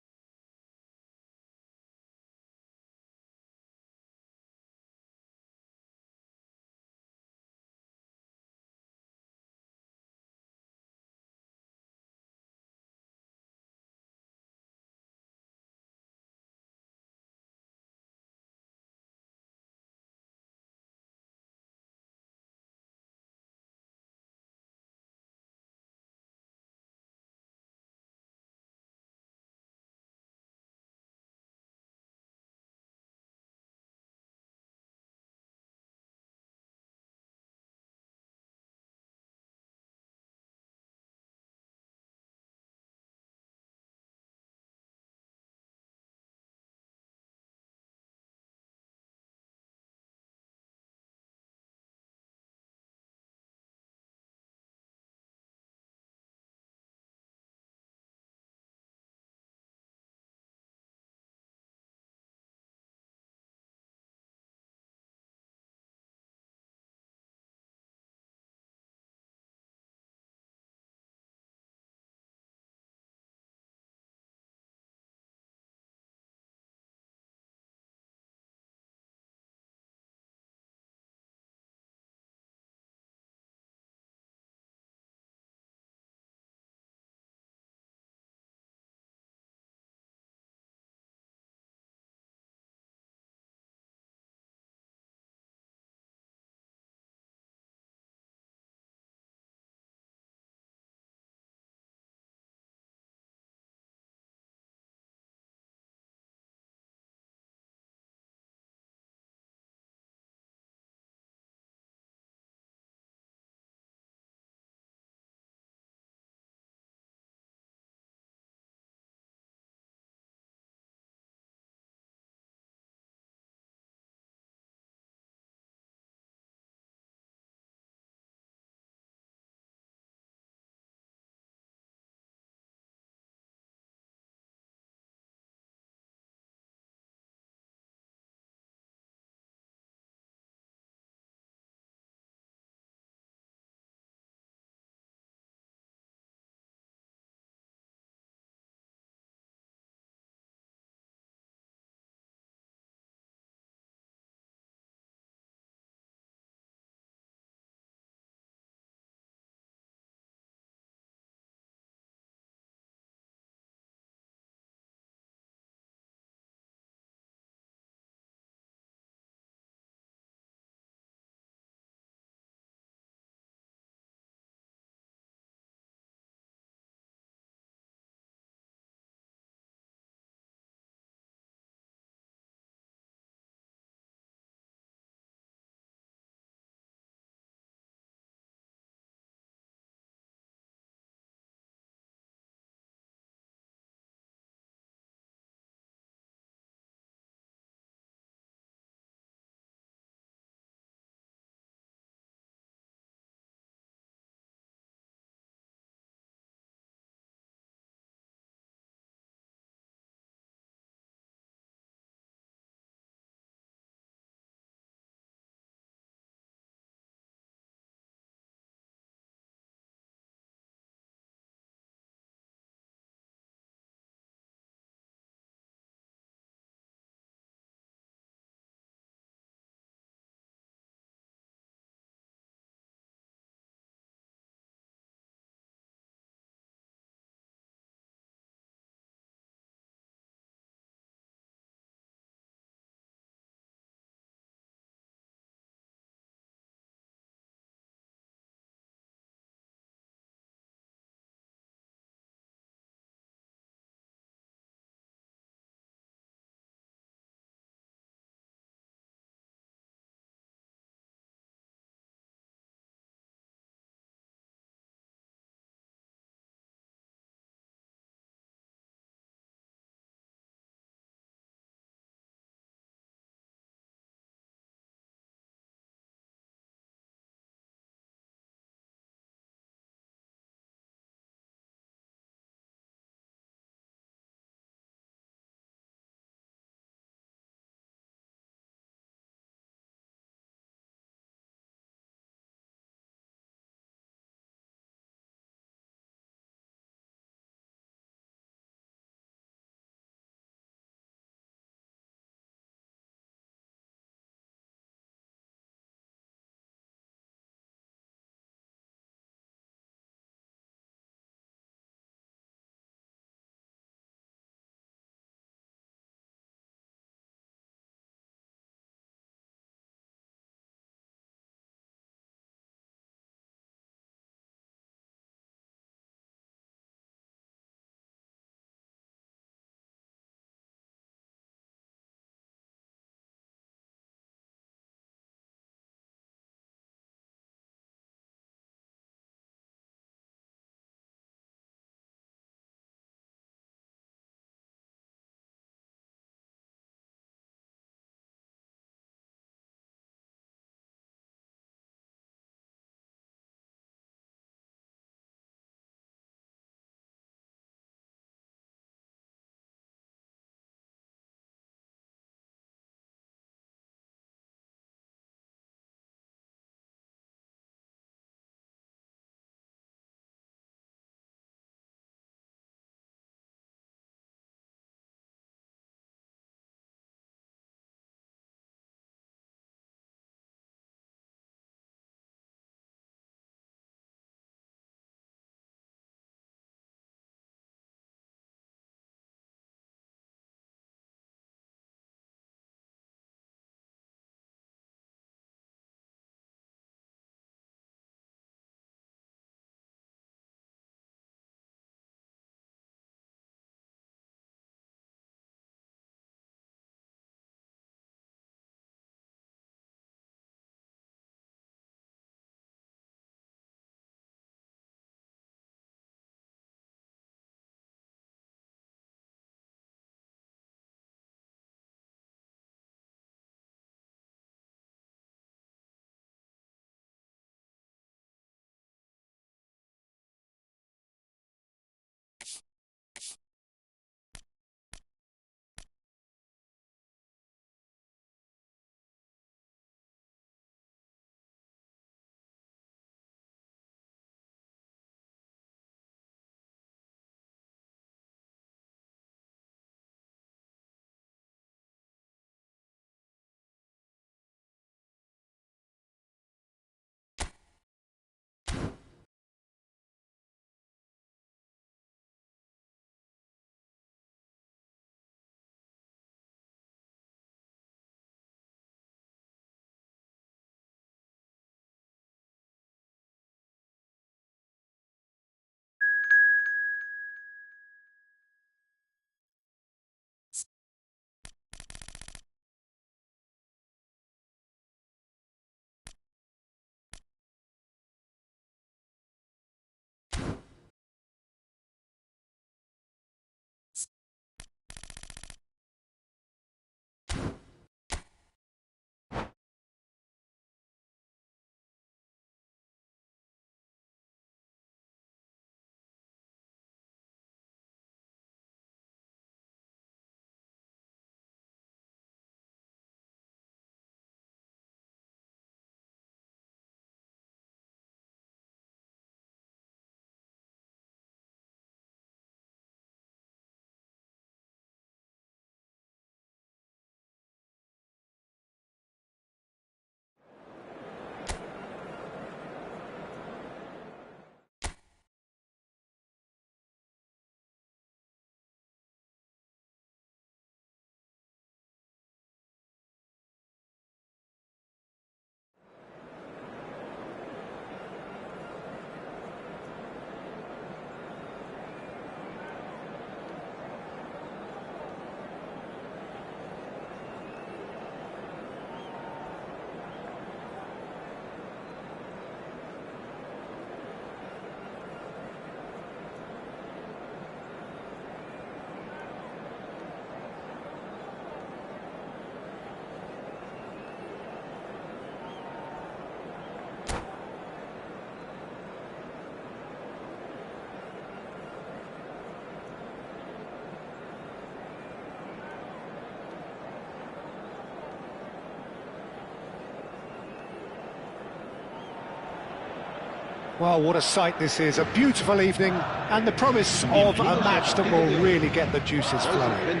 Well, what a sight this is. A beautiful evening and the promise of a match that will really get the juices flowing.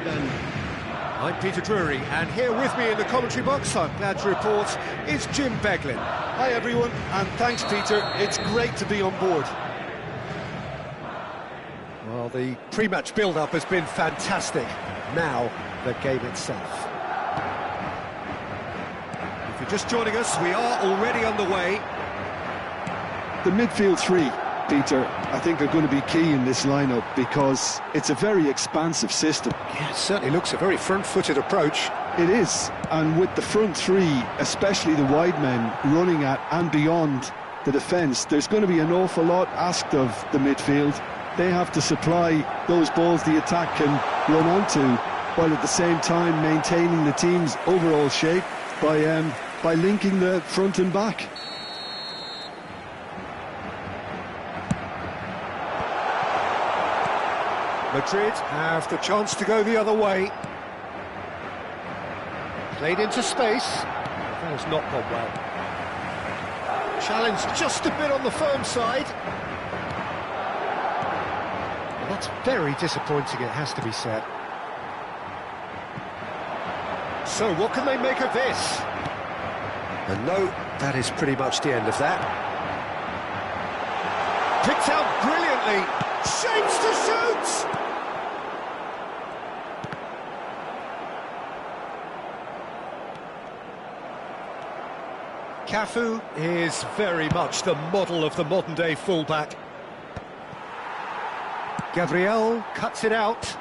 I'm Peter Drury, and here with me in the commentary box, I'm glad to report, is Jim Beglin. Hi everyone, and thanks Peter, it's great to be on board. Well, the pre-match build-up has been fantastic. Now, the game itself. If you're just joining us, we are already underway. The midfield three, Peter, I think are going to be key in this lineup because it's a very expansive system. Yeah, it certainly looks a very front-footed approach. It is, and with the front three, especially the wide men running at and beyond the defence, there's going to be an awful lot asked of the midfield. They have to supply those balls the attack can run onto, while at the same time maintaining the team's overall shape by linking the front and back. Madrid have the chance to go the other way. Played into space. That has not gone well. Challenged just a bit on the firm side. Well, that's very disappointing, it has to be said. So what can they make of this? And no, that is pretty much the end of that. Picked out brilliantly. Shapes to shoot! Cafu is very much the model of the modern-day fullback. Gabriel cuts it out.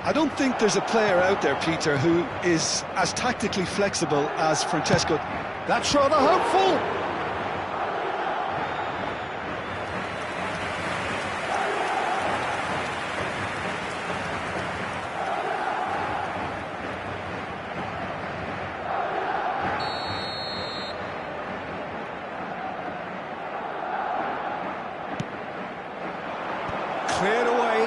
I don't think there's a player out there, Peter, who is as tactically flexible as Francesco. That's rather hopeful. Cleared away.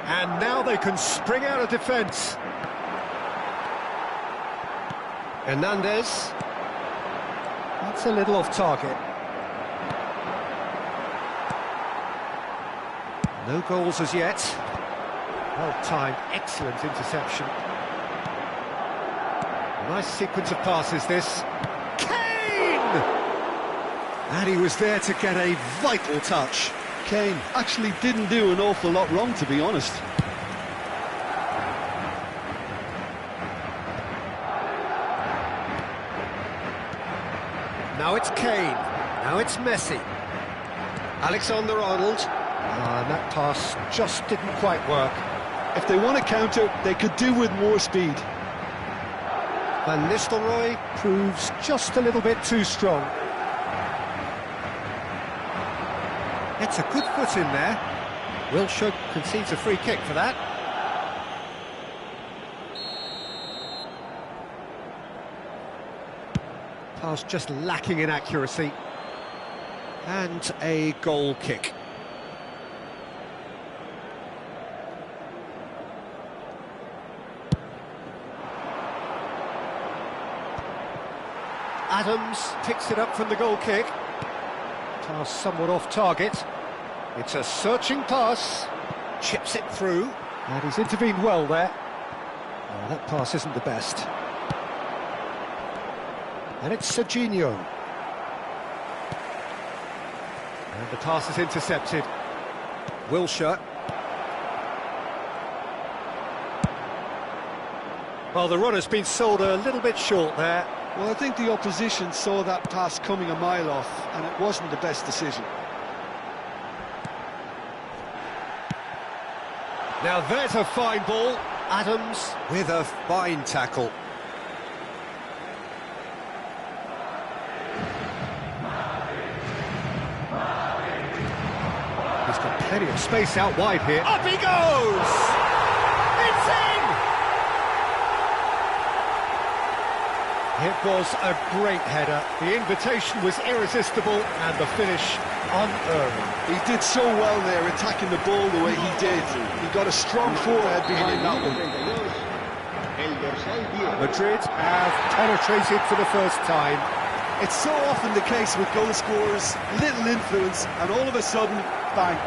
And now they can spring out of defence. Hernandez. That's a little off target. No goals as yet. Well timed, excellent interception. A nice sequence of passes this. Kane! And he was there to get a vital touch. Kane actually didn't do an awful lot wrong, to be honest. Now it's Kane, now it's Messi. Alexander-Arnold. And that pass just didn't quite work. If they want to counter, they could do with more speed. Van Nistelrooy proves just a little bit too strong. It's a good foot in there. Wilshere concedes a free kick for that. Pass just lacking in accuracy. And a goal kick. Adams picks it up from the goal kick. Pass somewhat off target. It's a searching pass. Chips it through. And he's intervened well there. Oh, that pass isn't the best. And it's Serginho. And the pass is intercepted. Wilshere. Well, the runner's been sold a little bit short there. Well, I think the opposition saw that pass coming a mile off, and it wasn't the best decision. Now there's a fine ball. Adams with a fine tackle. He's got plenty of space out wide here. Up he goes! It's in! It was a great header. The invitation was irresistible and the finish unerring. He did so well there, attacking the ball the way he did. He got a strong forehead behind that one. Madrid have penetrated for the first time. It's so often the case with goal scorers, little influence, and all of a sudden, bang.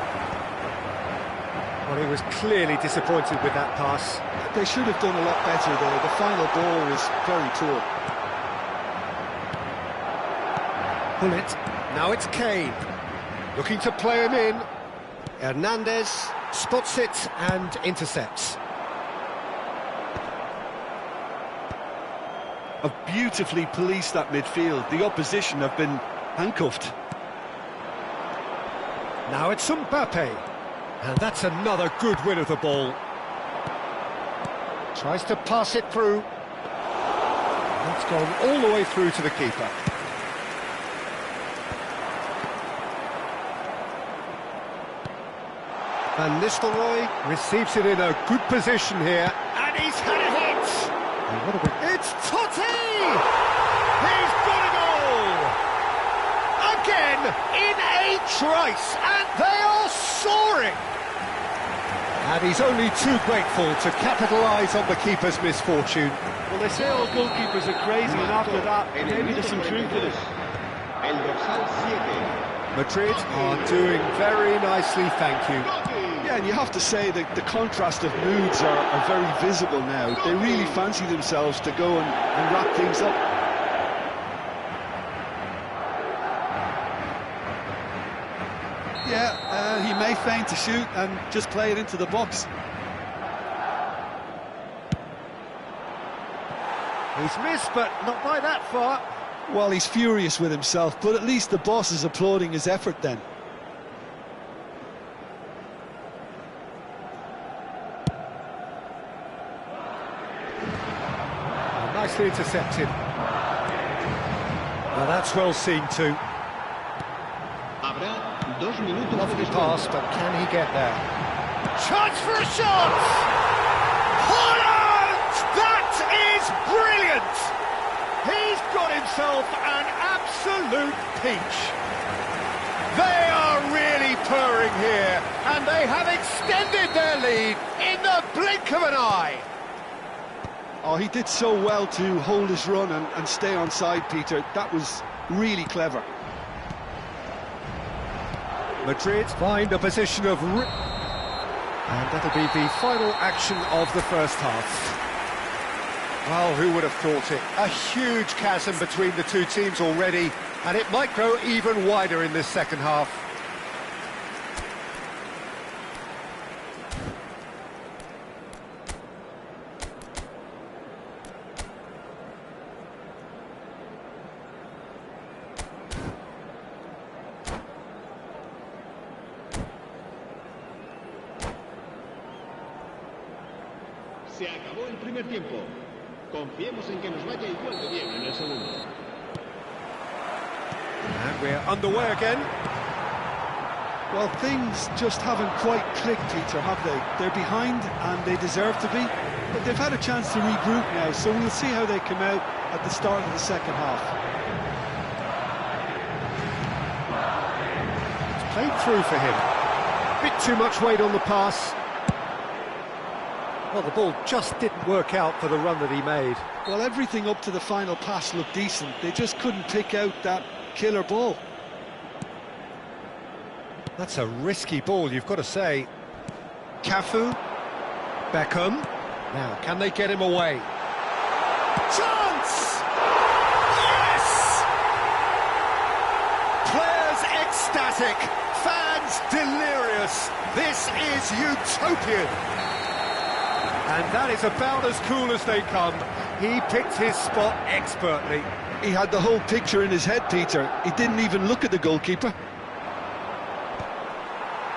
Well, he was clearly disappointed with that pass. They should have done a lot better there. The final ball was very poor. Pull it. Now it's Kane. Looking to play him in. Hernandez spots it and intercepts. Have beautifully policed that midfield. The opposition have been handcuffed. Now it's Mbappe. And that's another good win of the ball. Tries to pass it through. That's gone all the way through to the keeper. Van Nistelrooy receives it in a good position here. And he's had a hit! It's Totti! He's got a goal! Again, in a trice, and they are soaring! And he's only too grateful to capitalise on the keeper's misfortune. Well, they say all goalkeepers are crazy, and after that, maybe there's some truth to this. Madrid are doing very nicely, thank you. Yeah, and you have to say that the contrast of moods are very visible now. They really fancy themselves to go and wrap things up. Yeah, he may feign to shoot and just play it into the box. He's missed, but not by that far. Well, he's furious with himself, but at least the boss is applauding his effort then. Nicely intercepted. Well, that's well seen too. Lovely pass, but can he get there? Chance for a shot! Holland! That is brilliant! He's got himself an absolute peach. They are really purring here, and they have extended their lead in the blink of an eye. Oh, he did so well to hold his run and stay on side, Peter. That was really clever. Madrid find a position of... And that'll be the final action of the first half. Well, who would have thought it? A huge chasm between the two teams already, and it might grow even wider in this second half. Se acabó el primer tiempo. Confiemos en que nos vaya igual de bien en el segundo. And we're underway again. Well, things just haven't quite clicked, Peter, have they? They're behind and they deserve to be, but they've had a chance to regroup now, so we'll see how they come out at the start of the second half. It's played through for him. Bit too much weight on the pass. Well, the ball just didn't work out for the run that he made. Well, everything up to the final pass looked decent. They just couldn't pick out that killer ball. That's a risky ball, you've got to say. Cafu. Beckham. Now, can they get him away? Chance! Yes! Players ecstatic. Fans delirious. This is utopian. And that is about as cool as they come. He picked his spot expertly. He had the whole picture in his head, Peter. He didn't even look at the goalkeeper.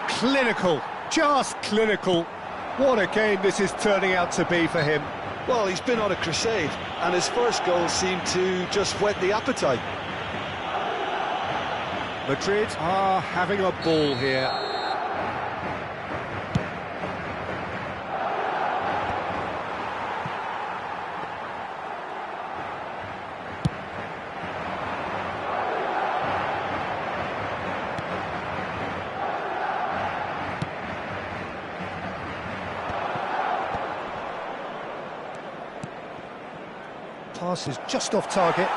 Clinical, just clinical. What a game this is turning out to be for him. Well, he's been on a crusade, and his first goal seemed to just whet the appetite. Madrid are having a ball here. Pass is just off target.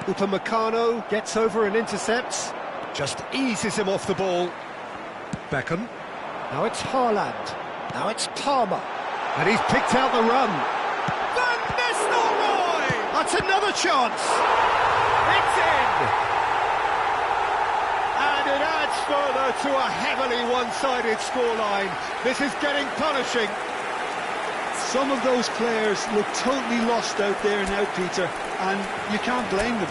Upamecano gets over and intercepts. Just eases him off the ball. Beckham. Now it's Haaland. Now it's Palmer. And he's picked out the run. Van Nistelrooy! That's another chance. It's in! And it adds further to a heavily one-sided scoreline. This is getting punishing. Some of those players look totally lost out there now, Peter, and you can't blame them.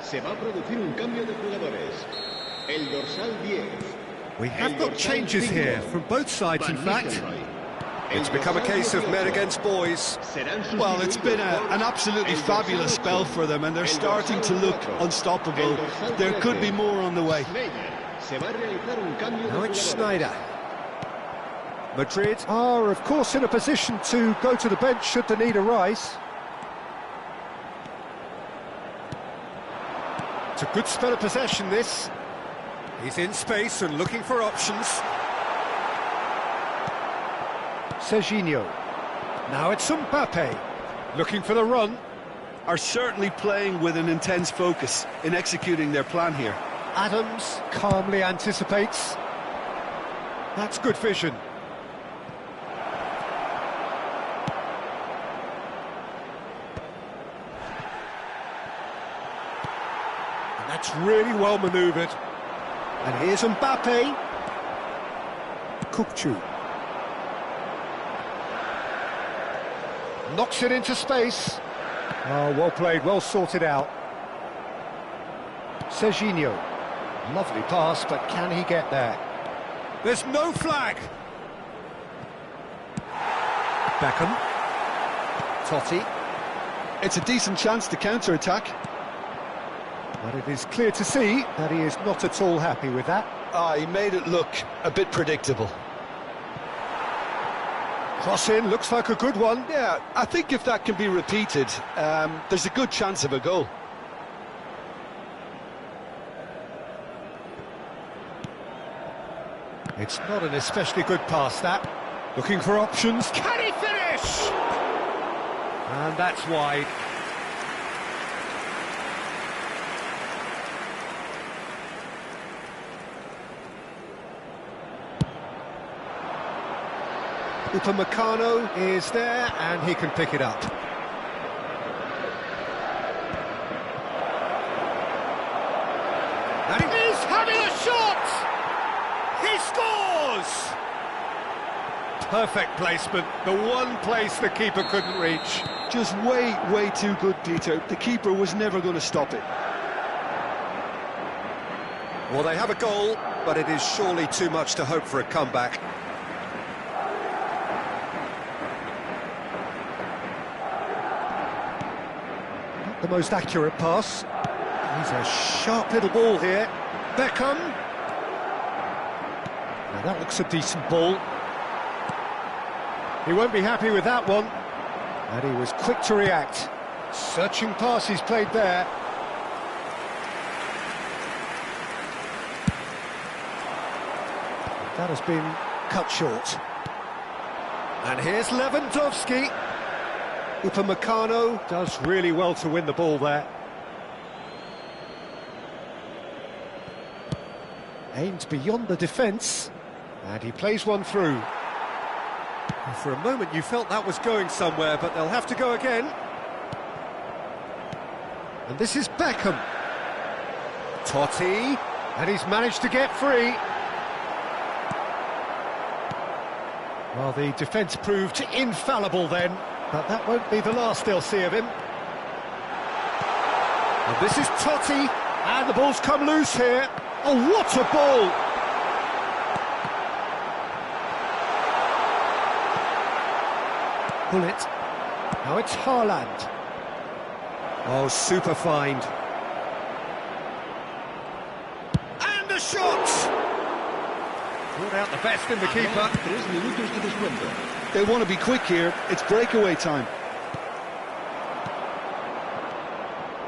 Se va a producir un cambio de jugadores. El dorsal 10. We have got changes here from both sides, in fact. It's become a case of men against boys. Well, it's been an absolutely fabulous spell for them, and they're starting to look unstoppable. There could be more on the way. Now it's Sneijder. Madrid are, of course, in a position to go to the bench should the need arise. It's a good spell of possession, this. He's in space and looking for options. Serginho. Now it's Mbappe. Looking for the run. Are certainly playing with an intense focus in executing their plan here. Adams calmly anticipates. That's good vision. That's really well manoeuvred. And here's Mbappe. Kukçu. Knocks it into space. Oh, well played, well sorted out. Serginho. Lovely pass, but can he get there? There's no flag. Beckham. Totti. It's a decent chance to counter-attack. But it is clear to see that he is not at all happy with that. He made it look a bit predictable. Cross in, looks like a good one. Yeah, I think if that can be repeated, there's a good chance of a goal. It's not an especially good pass, that. Looking for options. Can he finish? And that's wide. Upamecano is there, and he can pick it up. And he's having a shot! He scores! Perfect placement, the one place the keeper couldn't reach. Just way too good, Peter. The keeper was never going to stop it. Well, they have a goal, but it is surely too much to hope for a comeback. The most accurate pass. He's a sharp little ball here. Beckham. Now that looks a decent ball. He won't be happy with that one. And he was quick to react. Searching pass he's played there. That has been cut short. And here's Lewandowski. Upamecano does really well to win the ball there. Aimed beyond the defence, and he plays one through. And for a moment you felt that was going somewhere, but they'll have to go again. And this is Beckham. Totti, and he's managed to get free. Well, the defence proved infallible then. But that won't be the last they'll see of him. And this is Totti, and the ball's come loose here. Oh, what a ball! Pull it. Now it's Haaland. Oh, super find. And a shot! Brought out the best in the keeper. 3 minutos de descuento. They want to be quick here. It's breakaway time.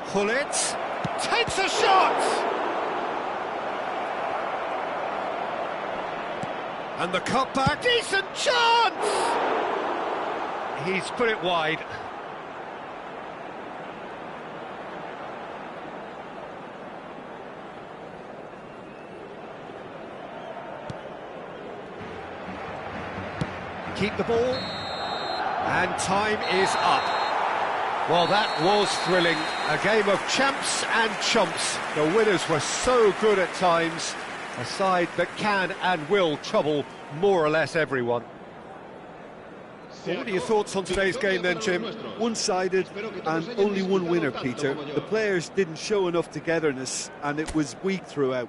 Pull it. Takes a shot! And the cutback. Decent chance! He's put it wide. Keep the ball. And time is up. Well, that was thrilling. A game of champs and chumps. The winners were so good at times. A side that can and will trouble more or less everyone. What are your thoughts on today's game then, Jim? One-sided and only one winner, Peter. The players didn't show enough togetherness and it was weak throughout.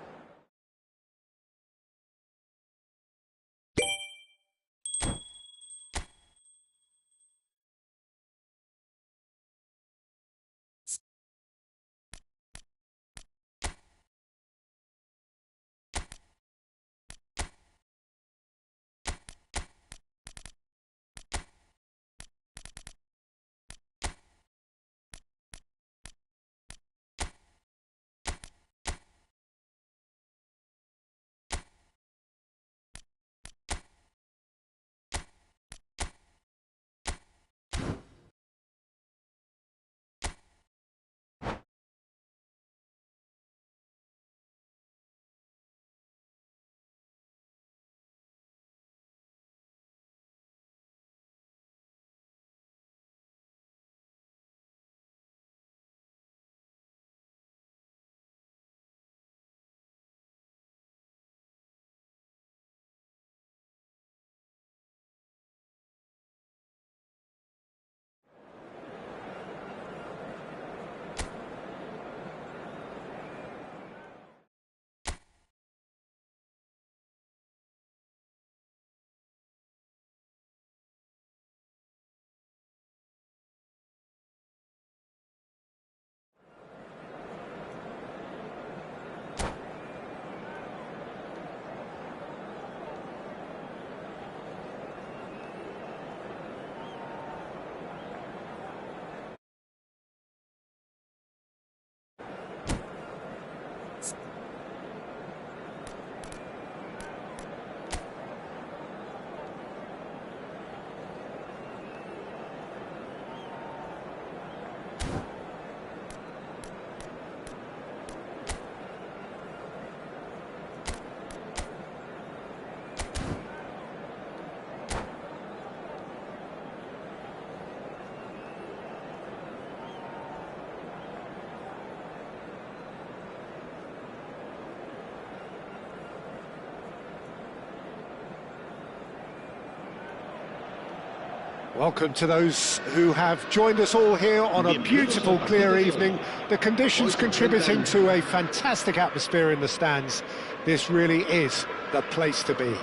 Welcome to those who have joined us all here on a beautiful, clear evening. The conditions contributing to a fantastic atmosphere in the stands. This really is the place to be.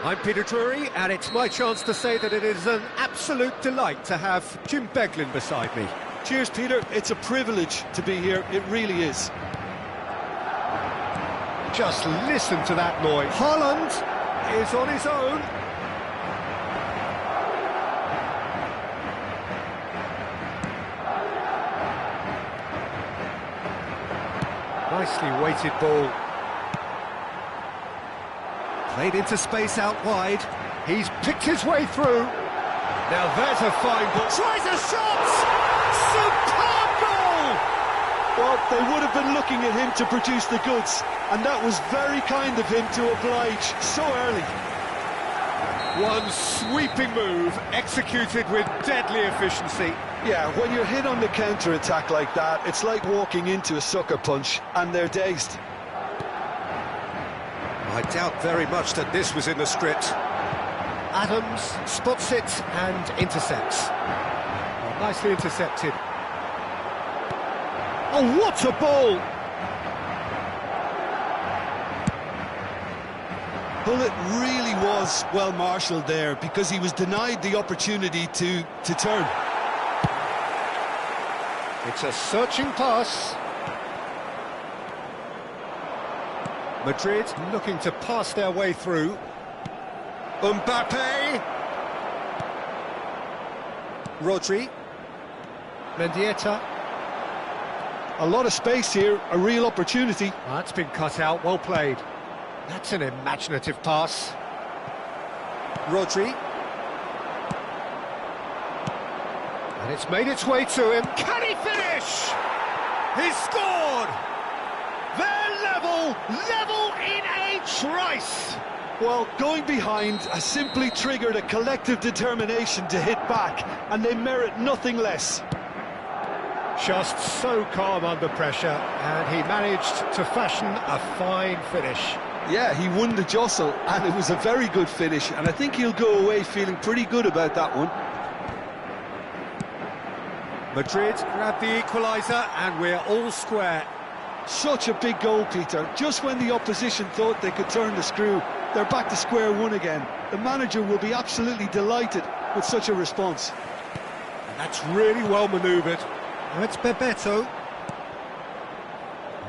I'm Peter Drury, and it's my chance to say that it is an absolute delight to have Jim Beglin beside me. Cheers, Peter. It's a privilege to be here. It really is. Just listen to that noise. Haaland is on his own. Nicely weighted ball. Played into space out wide. He's picked his way through. Now there's a fine ball. Tries a shot! Superb goal! Well, they would have been looking at him to produce the goods, and that was very kind of him to oblige so early. One sweeping move, executed with deadly efficiency. Yeah, when you're hit on the counter-attack like that, it's like walking into a sucker punch, and they're dazed. I doubt very much that this was in the script. Adams spots it and intercepts. Well, nicely intercepted. Oh, what a ball! Well, it really was well marshalled there because he was denied the opportunity to turn. It's a searching pass. Madrid looking to pass their way through. Mbappe. Rodri. Mendieta. A lot of space here, a real opportunity. That's been cut out, well played. That's an imaginative pass. Rodri. And it's made its way to him. Can he finish? He's scored! They're level in a trice! Well, going behind has simply triggered a collective determination to hit back, and they merit nothing less. Just so calm under pressure, and he managed to fashion a fine finish. Yeah, he won the jostle, and it was a very good finish, and I think he'll go away feeling pretty good about that one. Madrid grabbed the equaliser, and we're all square. Such a big goal, Peter. Just when the opposition thought they could turn the screw, they're back to square one again. The manager will be absolutely delighted with such a response. And that's really well manoeuvred. Now it's Bebeto.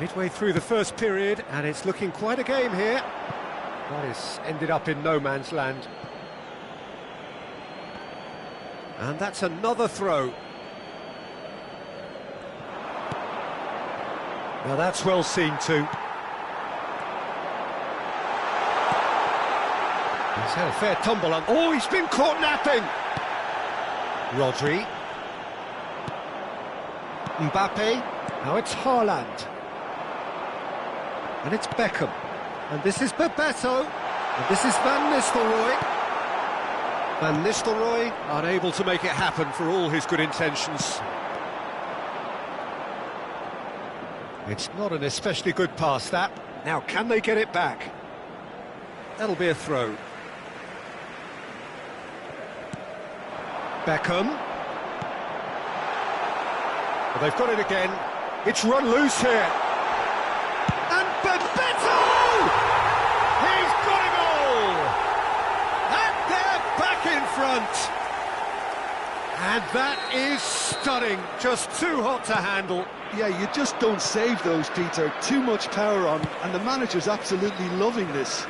Midway through the first period, and it's looking quite a game here. That has ended up in no man's land. And that's another throw. Now that's well seen too. He's had a fair tumble on. Oh, he's been caught napping! Rodri. Mbappe. Now it's Haaland. And it's Beckham. And this is Bebeto. And this is Van Nistelrooy. Van Nistelrooy unable to make it happen for all his good intentions. It's not an especially good pass, that. Now, can they get it back? That'll be a throw. Beckham. Well, they've got it again. It's run loose here. And Bebeto! He's got a goal! And they're back in front. And that is stunning. Just too hot to handle. Yeah, you just don't save those, Peter. Too much power on, and the manager's absolutely loving this.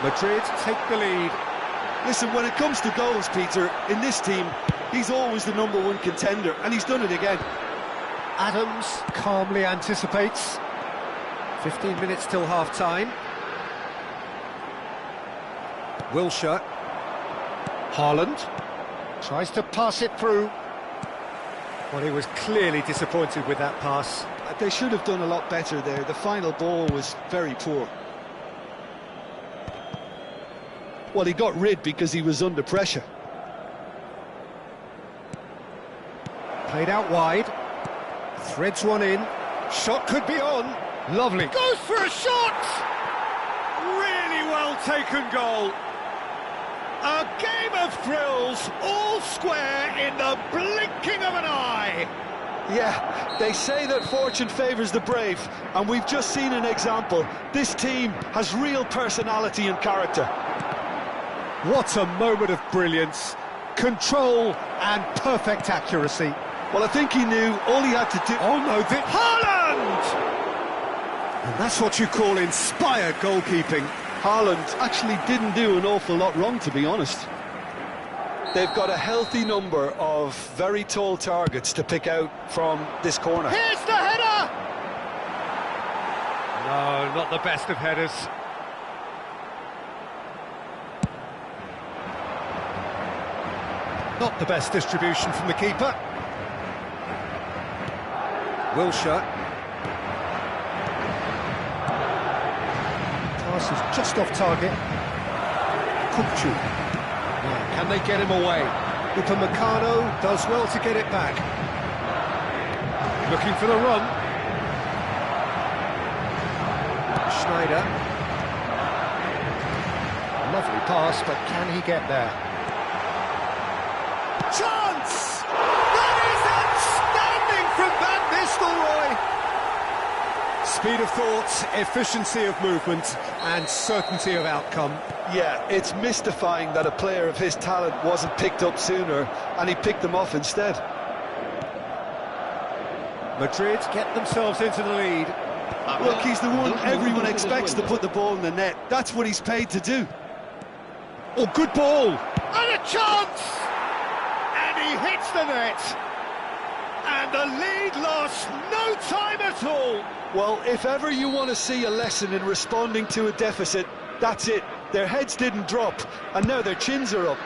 Madrid take the lead. Listen, when it comes to goals, Peter, in this team, he's always the #1 contender, and he's done it again. Adams calmly anticipates. 15 minutes till half-time. Wilshere. Haaland tries to pass it through. Well, he was clearly disappointed with that pass. They should have done a lot better there. The final ball was very poor. Well, he got rid because he was under pressure. Played out wide. Threads one in. Shot could be on. Lovely. Goes for a shot! Really well taken goal. A game of thrills, all square in the blinking of an eye. Yeah, they say that fortune favours the brave, and we've just seen an example. This team has real personality and character. What a moment of brilliance, control and perfect accuracy. Well, I think he knew all he had to do... Oh no, Haaland! And that's what you call inspired goalkeeping. Haaland actually didn't do an awful lot wrong, to be honest. They've got a healthy number of very tall targets to pick out from this corner. Here's the header! No, not the best of headers. Not the best distribution from the keeper. Wilshere. Pass is just off target. Kupchu. Now, can they get him away? Upamecano does well to get it back. Looking for the run. Schneider. pass, but can he get there? Chance! That is outstanding from Van Nistelrooy! Speed of thought, efficiency of movement, and certainty of outcome. Yeah, it's mystifying that a player of his talent wasn't picked up sooner, and he picked them off instead. Madrid get themselves into the lead. Look, he's the one everyone expects to put the ball in the net. That's what he's paid to do. Oh, good ball! And a chance! And he hits the net! And the lead lost no time at all! Well, if ever you want to see a lesson in responding to a deficit, that's it. Their heads didn't drop, and now their chins are up.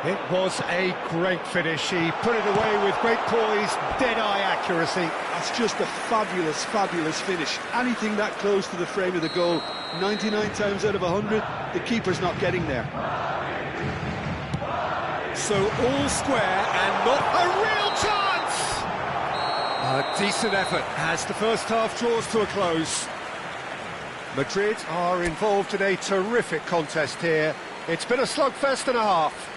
It was a great finish. He put it away with great poise, dead-eye accuracy. That's just a fabulous, fabulous finish. Anything that close to the frame of the goal, 99 times out of 100, the keeper's not getting there. So all square and not a real chance! A decent effort as the first half draws to a close. Madrid are involved in a terrific contest here. It's been a slugfest and a half.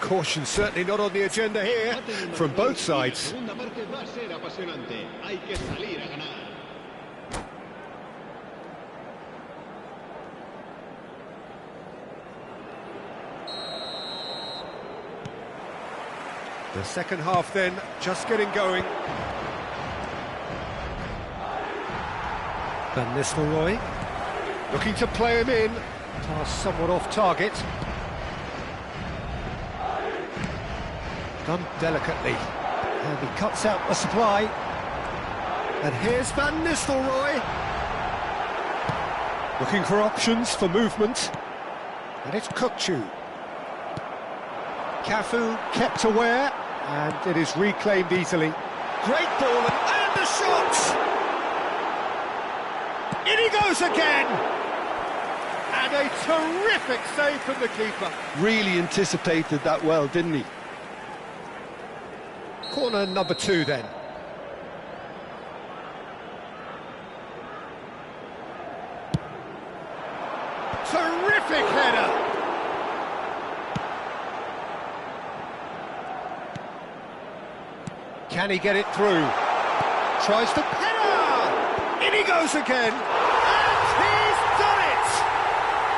Caution certainly not on the agenda here from both sides. The second half then, just getting going. Van Nistelrooy looking to play him in. Pass somewhat off target. Done delicately. And he cuts out the supply. And here's Van Nistelrooy. Looking for options for movement. And it's Kukçu. Cafu kept aware. And it is reclaimed easily. Great ball and the shot! In he goes again! And a terrific save from the keeper. Really anticipated that well, didn't he? Corner number 2 then. Terrific header! Can he get it through? Tries to header! In he goes again! And he's done it!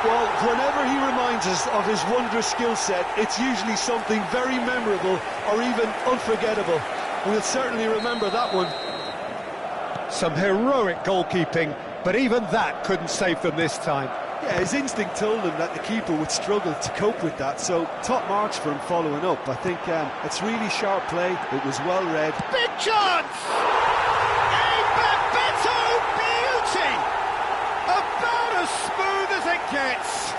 Well, whenever he reminds us of his wondrous skill set, it's usually something very memorable or even unforgettable. We'll certainly remember that one. Some heroic goalkeeping, but even that couldn't save them this time. Yeah, his instinct told him that the keeper would struggle to cope with that, so top marks for him following up. I think it's really sharp play, it was well read. Big chance! A Bebeto beauty! About as smooth as it gets.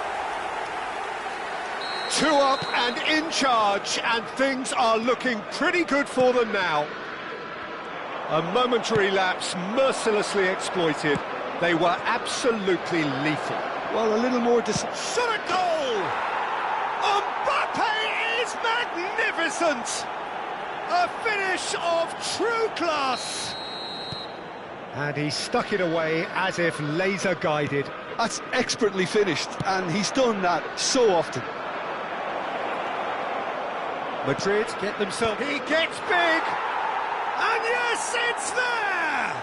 2 up and in charge, and things are looking pretty good for them now. A momentary lapse mercilessly exploited. They were absolutely lethal. Well, a little more shot a goal! Mbappe is magnificent! A finish of true class! And he stuck it away as if laser guided. That's expertly finished, and he's done that so often. Madrid get themselves... He gets big! And yes, it's there!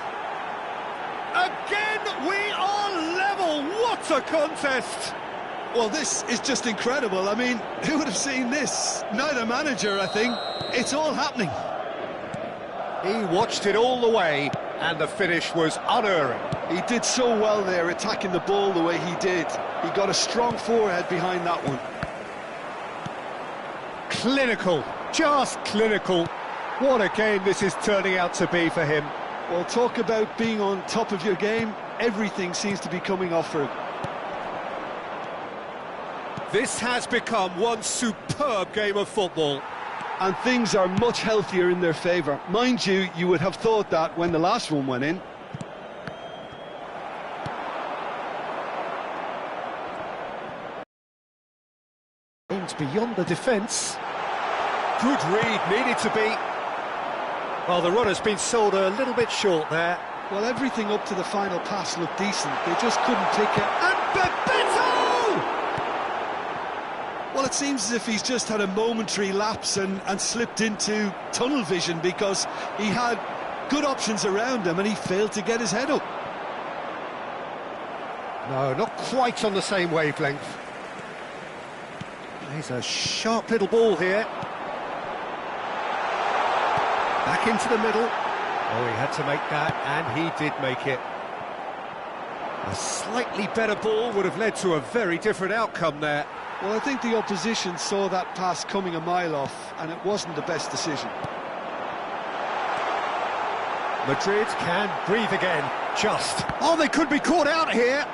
Again, we are level. What a contest! Well, this is just incredible. I mean, who would have seen this? Neither manager, I think. It's all happening. He watched it all the way, and the finish was unerring. He did so well there, attacking the ball the way he did. He got a strong forehead behind that one. Clinical, just clinical. What a game this is turning out to be for him. Well, talk about being on top of your game. Everything seems to be coming off for him. This has become one superb game of football. And things are much healthier in their favour. Mind you, you would have thought that when the last one went in. Aims beyond the defence. Good read, needed to be. Well, the runner's been sold a little bit short there. Well, everything up to the final pass looked decent. They just couldn't pick it. And Bebeto! Well, it seems as if he's just had a momentary lapse and slipped into tunnel vision, because he had good options around him and he failed to get his head up. No, not quite on the same wavelength. He's a sharp little ball here. Back into the middle. Oh, he had to make that, and he did make it. A slightly better ball would have led to a very different outcome there. Well, I think the opposition saw that pass coming a mile off, and it wasn't the best decision. Madrid can breathe again, just. Oh, they could be caught out here.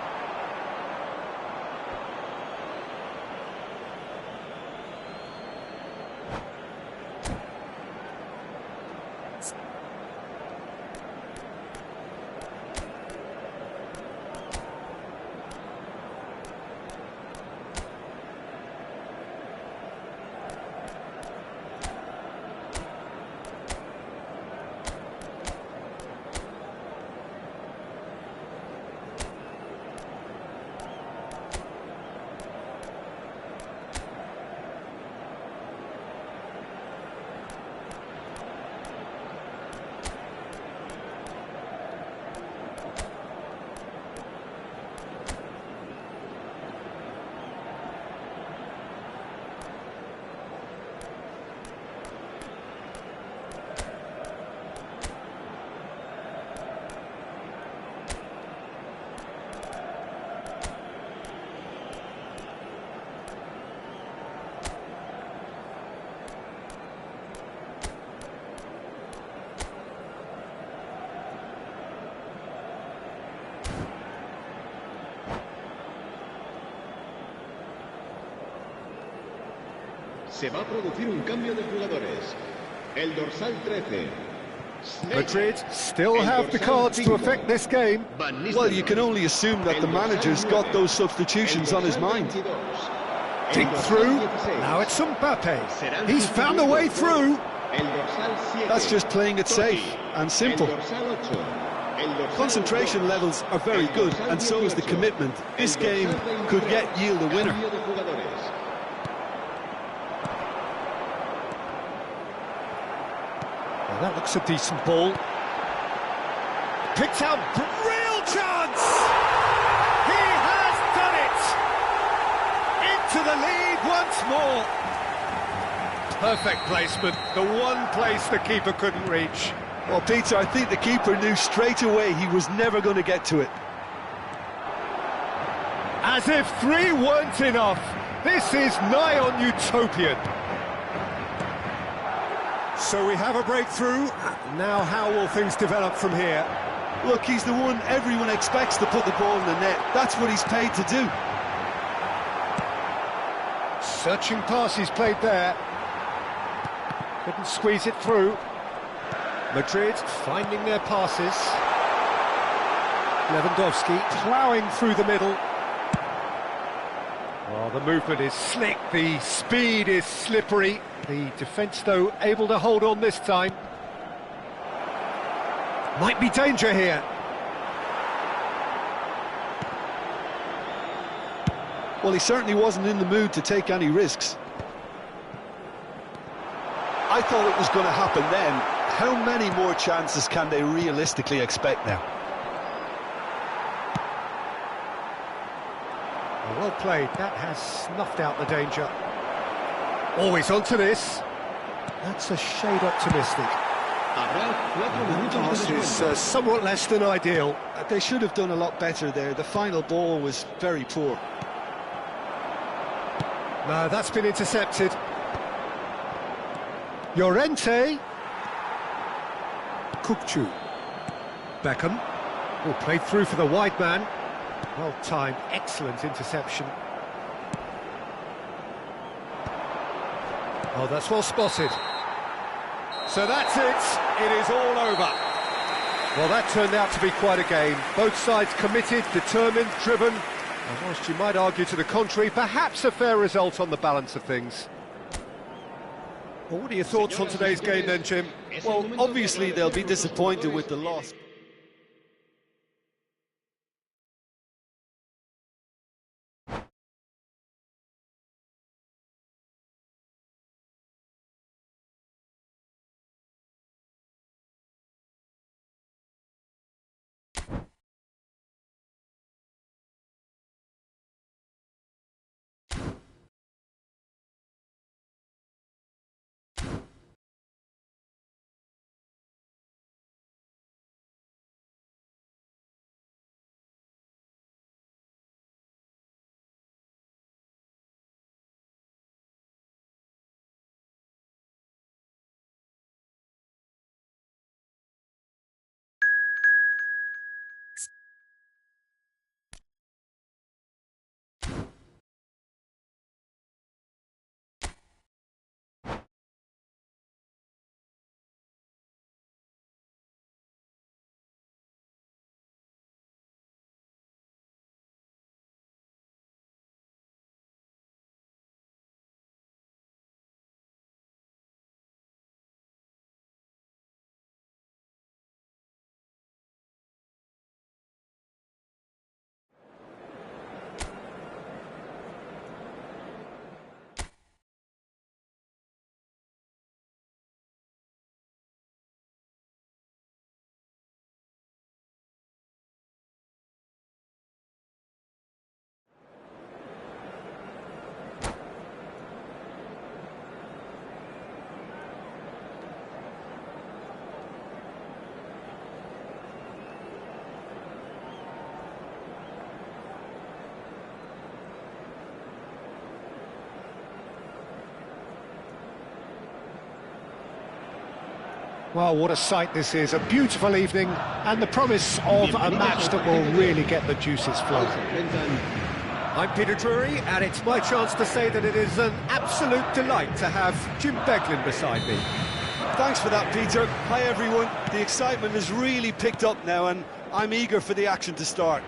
Se va a producir un cambio de jugadores. El dorsal 13. Madrid still have the cards to affect this game. Well, you can only assume that the manager's got those substitutions on his mind. Deep through. Now it's Mbappe. He's found a way through. That's just playing it safe and simple. Concentration levels are very good, and so is the commitment. This game could yet yield a winner. Well, that looks a decent ball. Picked out, real chance! He has done it! Into the lead once more. Perfect placement, the one place the keeper couldn't reach. Well, Peter, I think the keeper knew straight away he was never going to get to it. As if 3 weren't enough, this is nigh on utopian. So we have a breakthrough. Now how will things develop from here? Look, he's the one everyone expects to put the ball in the net. That's what he's paid to do. Searching pass he's played there. Couldn't squeeze it through. Madrid finding their passes. Lewandowski ploughing through the middle. Oh, the movement is slick, the speed is slippery. The defence, though, able to hold on this time. Might be danger here. Well, he certainly wasn't in the mood to take any risks. I thought it was going to happen then. How many more chances can they realistically expect now? Well played, that has snuffed out the danger. Always onto this. That's a shade optimistic. The pass is somewhat less than ideal. They should have done a lot better there. The final ball was very poor. No, that's been intercepted. Llorente. Kukcu. Beckham. Oh, played through for the wide man. Well timed, excellent interception. Oh, that's well spotted. So that's it. It is all over. Well, that turned out to be quite a game. Both sides committed, determined, driven. And whilst you might argue to the contrary, perhaps a fair result on the balance of things. Well, what are your thoughts on today's game then, Jim? Well, obviously they'll be disappointed with the loss. Well, what a sight this is, a beautiful evening, and the promise of a match that will really get the juices flowing. I'm Peter Drury, and it's my chance to say that it is an absolute delight to have Jim Beglin beside me. Thanks for that, Peter. Hi, everyone. The excitement has really picked up now, and I'm eager for the action to start.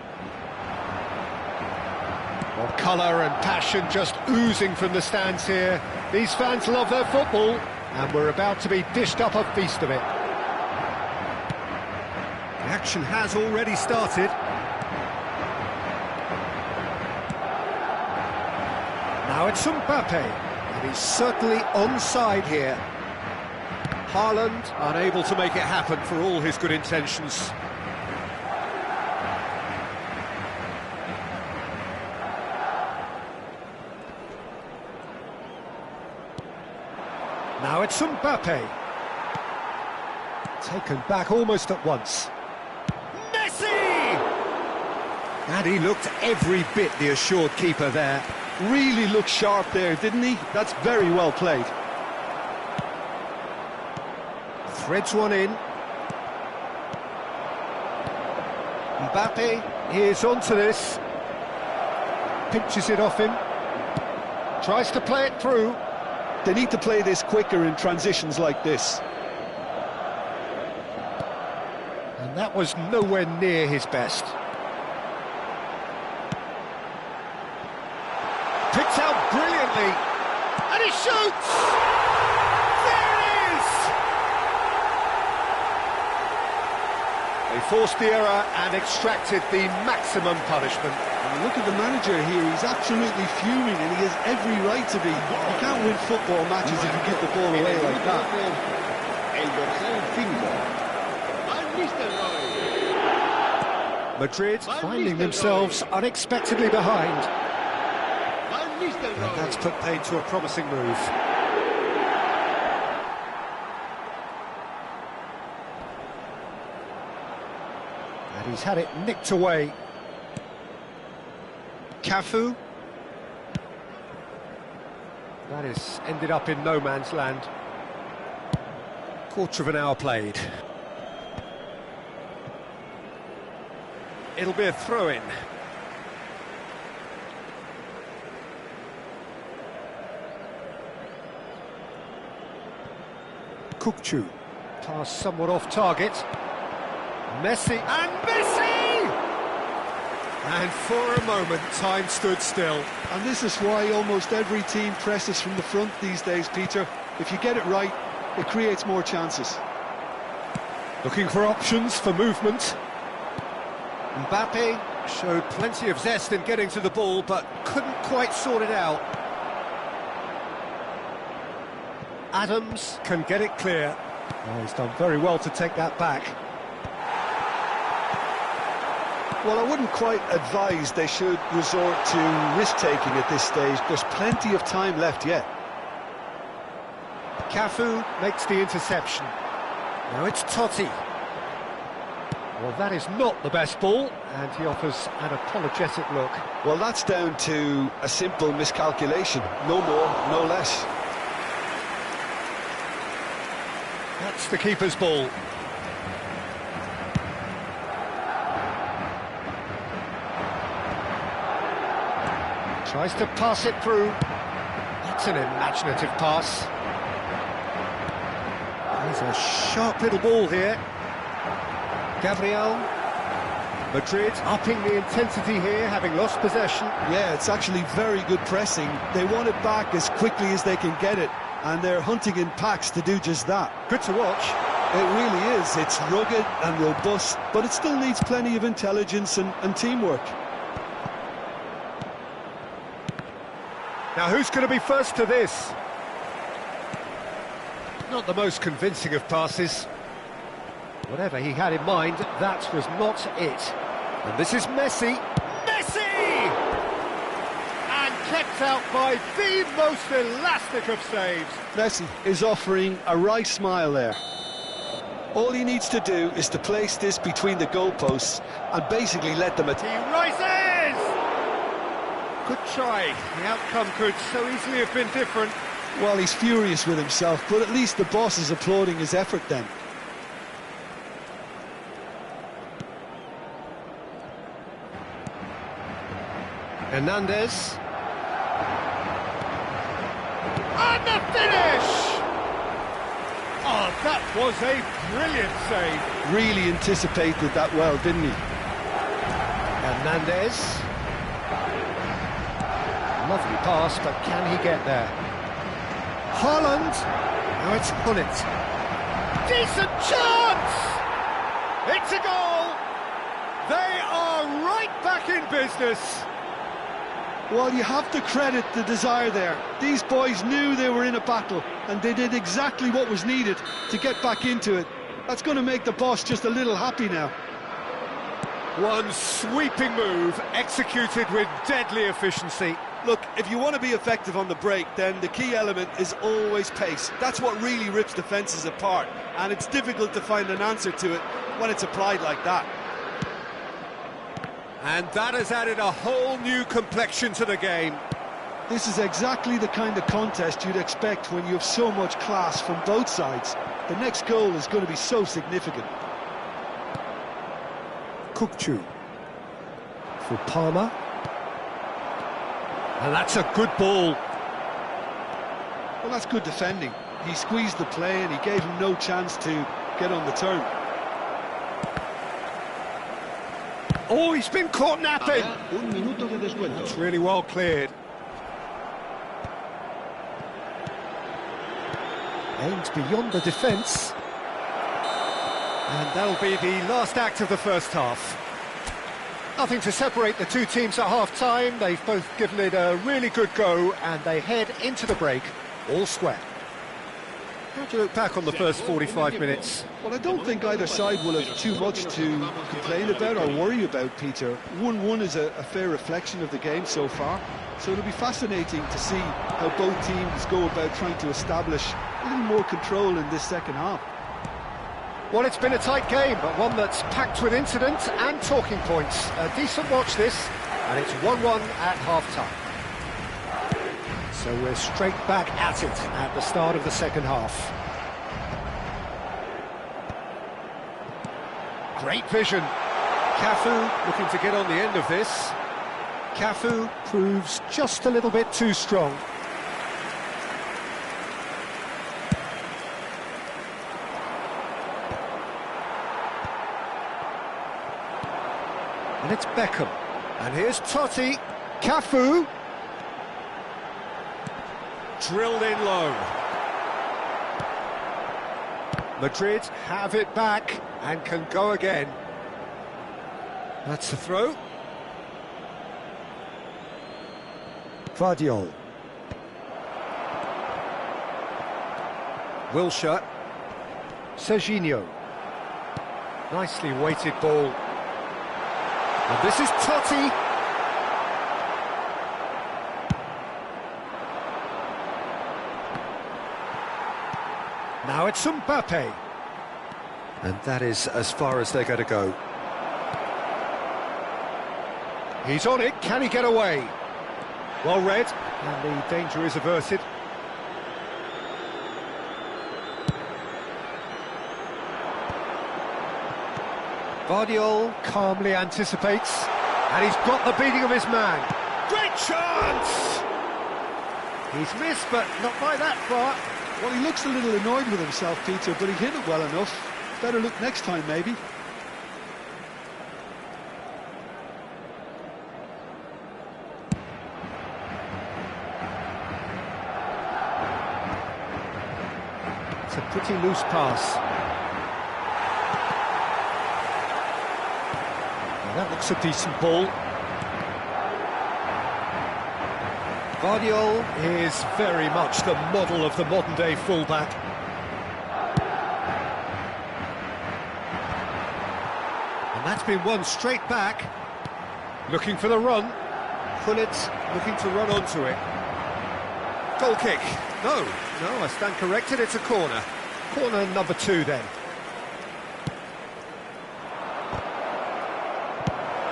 Well, colour and passion just oozing from the stands here. These fans love their football, and we're about to be dished up a feast of it. The action has already started. Now it's Mbappe, and he's certainly onside here. Haaland unable to make it happen for all his good intentions. Now it's Mbappe. Taken back almost at once. Messi! And he looked every bit the assured keeper there. Really looked sharp there, didn't he? That's very well played. Threads one in. Mbappe is onto this. Pinches it off him. Tries to play it through. They need to play this quicker in transitions like this. And that was nowhere near his best. Picked out brilliantly. And he shoots! There it is! They forced the error and extracted the maximum punishment. And look at the manager here, he's absolutely fuming and he has every right to be. You can't win football matches if you give the ball away like that. Madrid finding themselves unexpectedly behind. And that's put paid to a promising move. And he's had it nicked away. Cafu. That has ended up in no man's land. Quarter of an hour played. It'll be a throw-in. Kukçu. Pass somewhat off target. Messi, and Messi! And for a moment, time stood still. And this is why almost every team presses from the front these days, Peter. If you get it right, it creates more chances. Looking for options for movement. Mbappe showed plenty of zest in getting to the ball, but couldn't quite sort it out. Adams can get it clear. Oh, he's done very well to take that back. Well, I wouldn't quite advise they should resort to risk-taking at this stage. There's plenty of time left yet. Cafu makes the interception. Now it's Totti. Well, that is not the best ball, and he offers an apologetic look. Well, that's down to a simple miscalculation. No more, no less. That's the keeper's ball. Tries to pass it through. That's an imaginative pass. He's a sharp little ball here. Gabriel. Madrid upping the intensity here, having lost possession. Yeah, it's actually very good pressing. They want it back as quickly as they can get it, and they're hunting in packs to do just that. Good to watch. It really is. It's rugged and robust, but it still needs plenty of intelligence and teamwork. Now, who's going to be first to this? Not the most convincing of passes. Whatever he had in mind, that was not it. And this is Messi. Messi! And kept out by the most elastic of saves. Messi is offering a right smile there. All he needs to do is to place this between the goalposts and basically let them attack. He rises! Good try. The outcome could so easily have been different. Well, he's furious with himself, but at least the boss is applauding his effort then. Hernandez. And the finish! Oh, that was a brilliant save. Really anticipated that well, didn't he? Hernandez. Lovely pass, but can he get there? Haaland. Now it's Gullit. Decent chance! It's a goal! They are right back in business. Well, you have to credit the desire there. These boys knew they were in a battle, and they did exactly what was needed to get back into it. That's going to make the boss just a little happy now. One sweeping move, executed with deadly efficiency. Look, if you want to be effective on the break, then the key element is always pace. That's what really rips defences apart, and it's difficult to find an answer to it when it's applied like that. And that has added a whole new complexion to the game. This is exactly the kind of contest you'd expect when you have so much class from both sides. The next goal is going to be so significant. Kukçu for Palmer. And that's a good ball. Well, that's good defending. He squeezed the play and he gave him no chance to get on the turn. Oh, he's been caught napping. Un minuto de descuento. It's really well cleared. Aims beyond the defence. And that'll be the last act of the first half. Nothing to separate the two teams at half-time. They've both given it a really good go, and they head into the break all square. How do you look back on the first 45 minutes? Well, I don't think either side will have too much to complain about or worry about, Peter. 1-1 is a fair reflection of the game so far, so it'll be fascinating to see how both teams go about trying to establish a little more control in this second half. Well, it's been a tight game, but one that's packed with incidents and talking points. A decent watch this, and it's 1-1 at half-time. So we're straight back at it at the start of the second half. Great vision. Cafu looking to get on the end of this. Cafu proves just a little bit too strong. And it's Beckham. And here's Totti. Cafu. Drilled in low. Madrid have it back and can go again. That's the throw. Guardiola. Wilshere. Serginho. Nicely weighted ball. And this is Totti. Now it's Mbappe. And that is as far as they're going to go. He's on it, can he get away? Well read, and the danger is averted. Guardiola calmly anticipates, and he's got the beating of his man. Great chance! He's missed, but not by that far. Well, he looks a little annoyed with himself, Peter, but he hit it well enough. Better look next time, maybe. It's a pretty loose pass. And that looks a decent ball. Guardiola is very much the model of the modern-day fullback. And that's been won straight back. Looking for the run. Gullit looking to run onto it. Goal kick. No, I stand corrected, it's a corner. Corner number 2 then.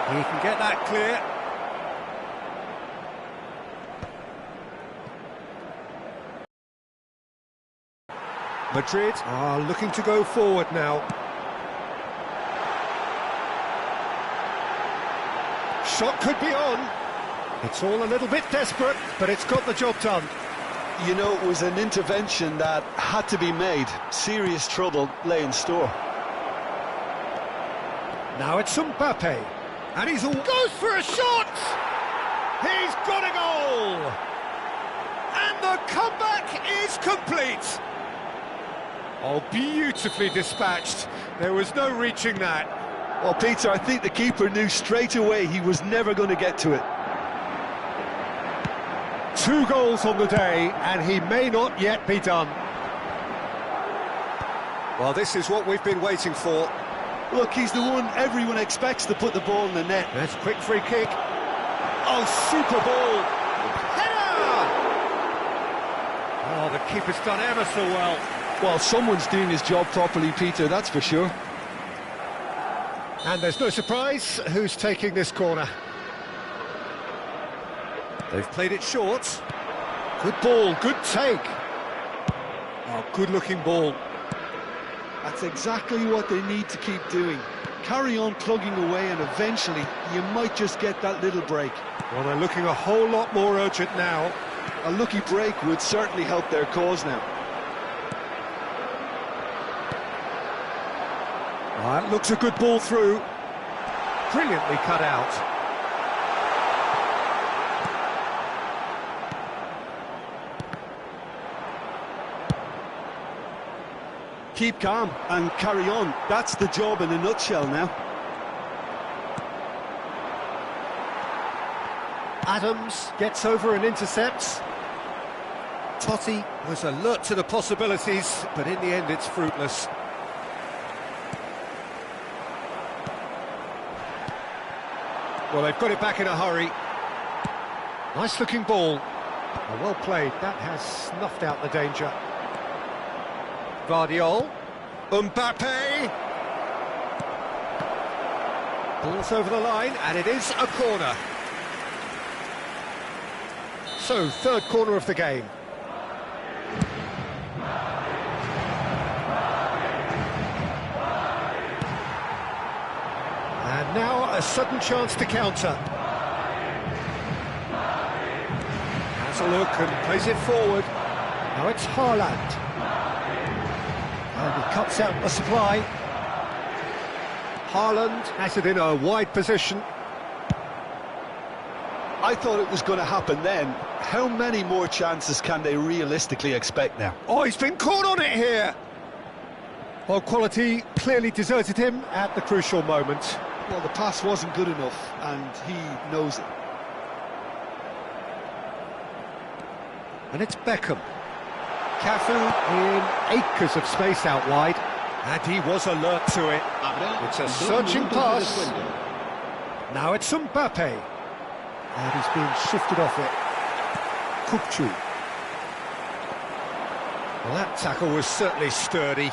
He can get that clear. Madrid are looking to go forward now. Shot could be on. It's all a little bit desperate, but it's got the job done. You know, it was an intervention that had to be made. Serious trouble lay in store. Now it's Mbappe, and he's all goes for a shot! He's got a goal! And the comeback is complete! Oh, beautifully dispatched. There was no reaching that. Well, Peter, I think the keeper knew straight away he was never going to get to it. 2 goals on the day, and he may not yet be done. Well, this is what we've been waiting for. Look, he's the one everyone expects to put the ball in the net. That's a quick free kick. Oh, super ball! Header! Oh, the keeper's done ever so well. Well, someone's doing his job properly, Peter, that's for sure. And there's no surprise who's taking this corner. They've played it short. Good ball, good take. Oh, good-looking ball. That's exactly what they need to keep doing. Carry on plugging away and eventually you might just get that little break. Well, they're looking a whole lot more urgent now. A lucky break would certainly help their cause now. That looks a good ball through. Brilliantly cut out. Keep calm and carry on. That's the job in a nutshell now. Adams gets over and intercepts. Totti was alert to the possibilities, but in the end it's fruitless. Well, they've got it back in a hurry. Nice looking ball. Oh, well played. That has snuffed out the danger. Guardiol. Mbappe. Ball's over the line, and it is a corner. So, third corner of the game. And now a sudden chance to counter. Has a look and plays it forward. Now it's Haaland. And he cuts out the supply. Haaland has it in a wide position. I thought it was going to happen then. How many more chances can they realistically expect now? Oh, he's been caught on it here. Well, quality clearly deserted him at the crucial moment. Well, the pass wasn't good enough, and he knows it. And it's Beckham. Cafu in acres of space out wide, and he was alert to it. It's a searching pass. Now it's Mbappe, and he's being shifted off it. Kupchu. Well, that tackle was certainly sturdy.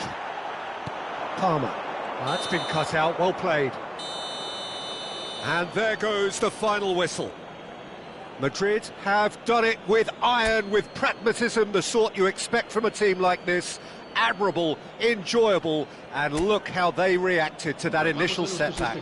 Palmer. Well, that's been cut out, well played. And there goes the final whistle. Madrid have done it with iron, with pragmatism, the sort you expect from a team like this. Admirable, enjoyable, and look how they reacted to that initial setback.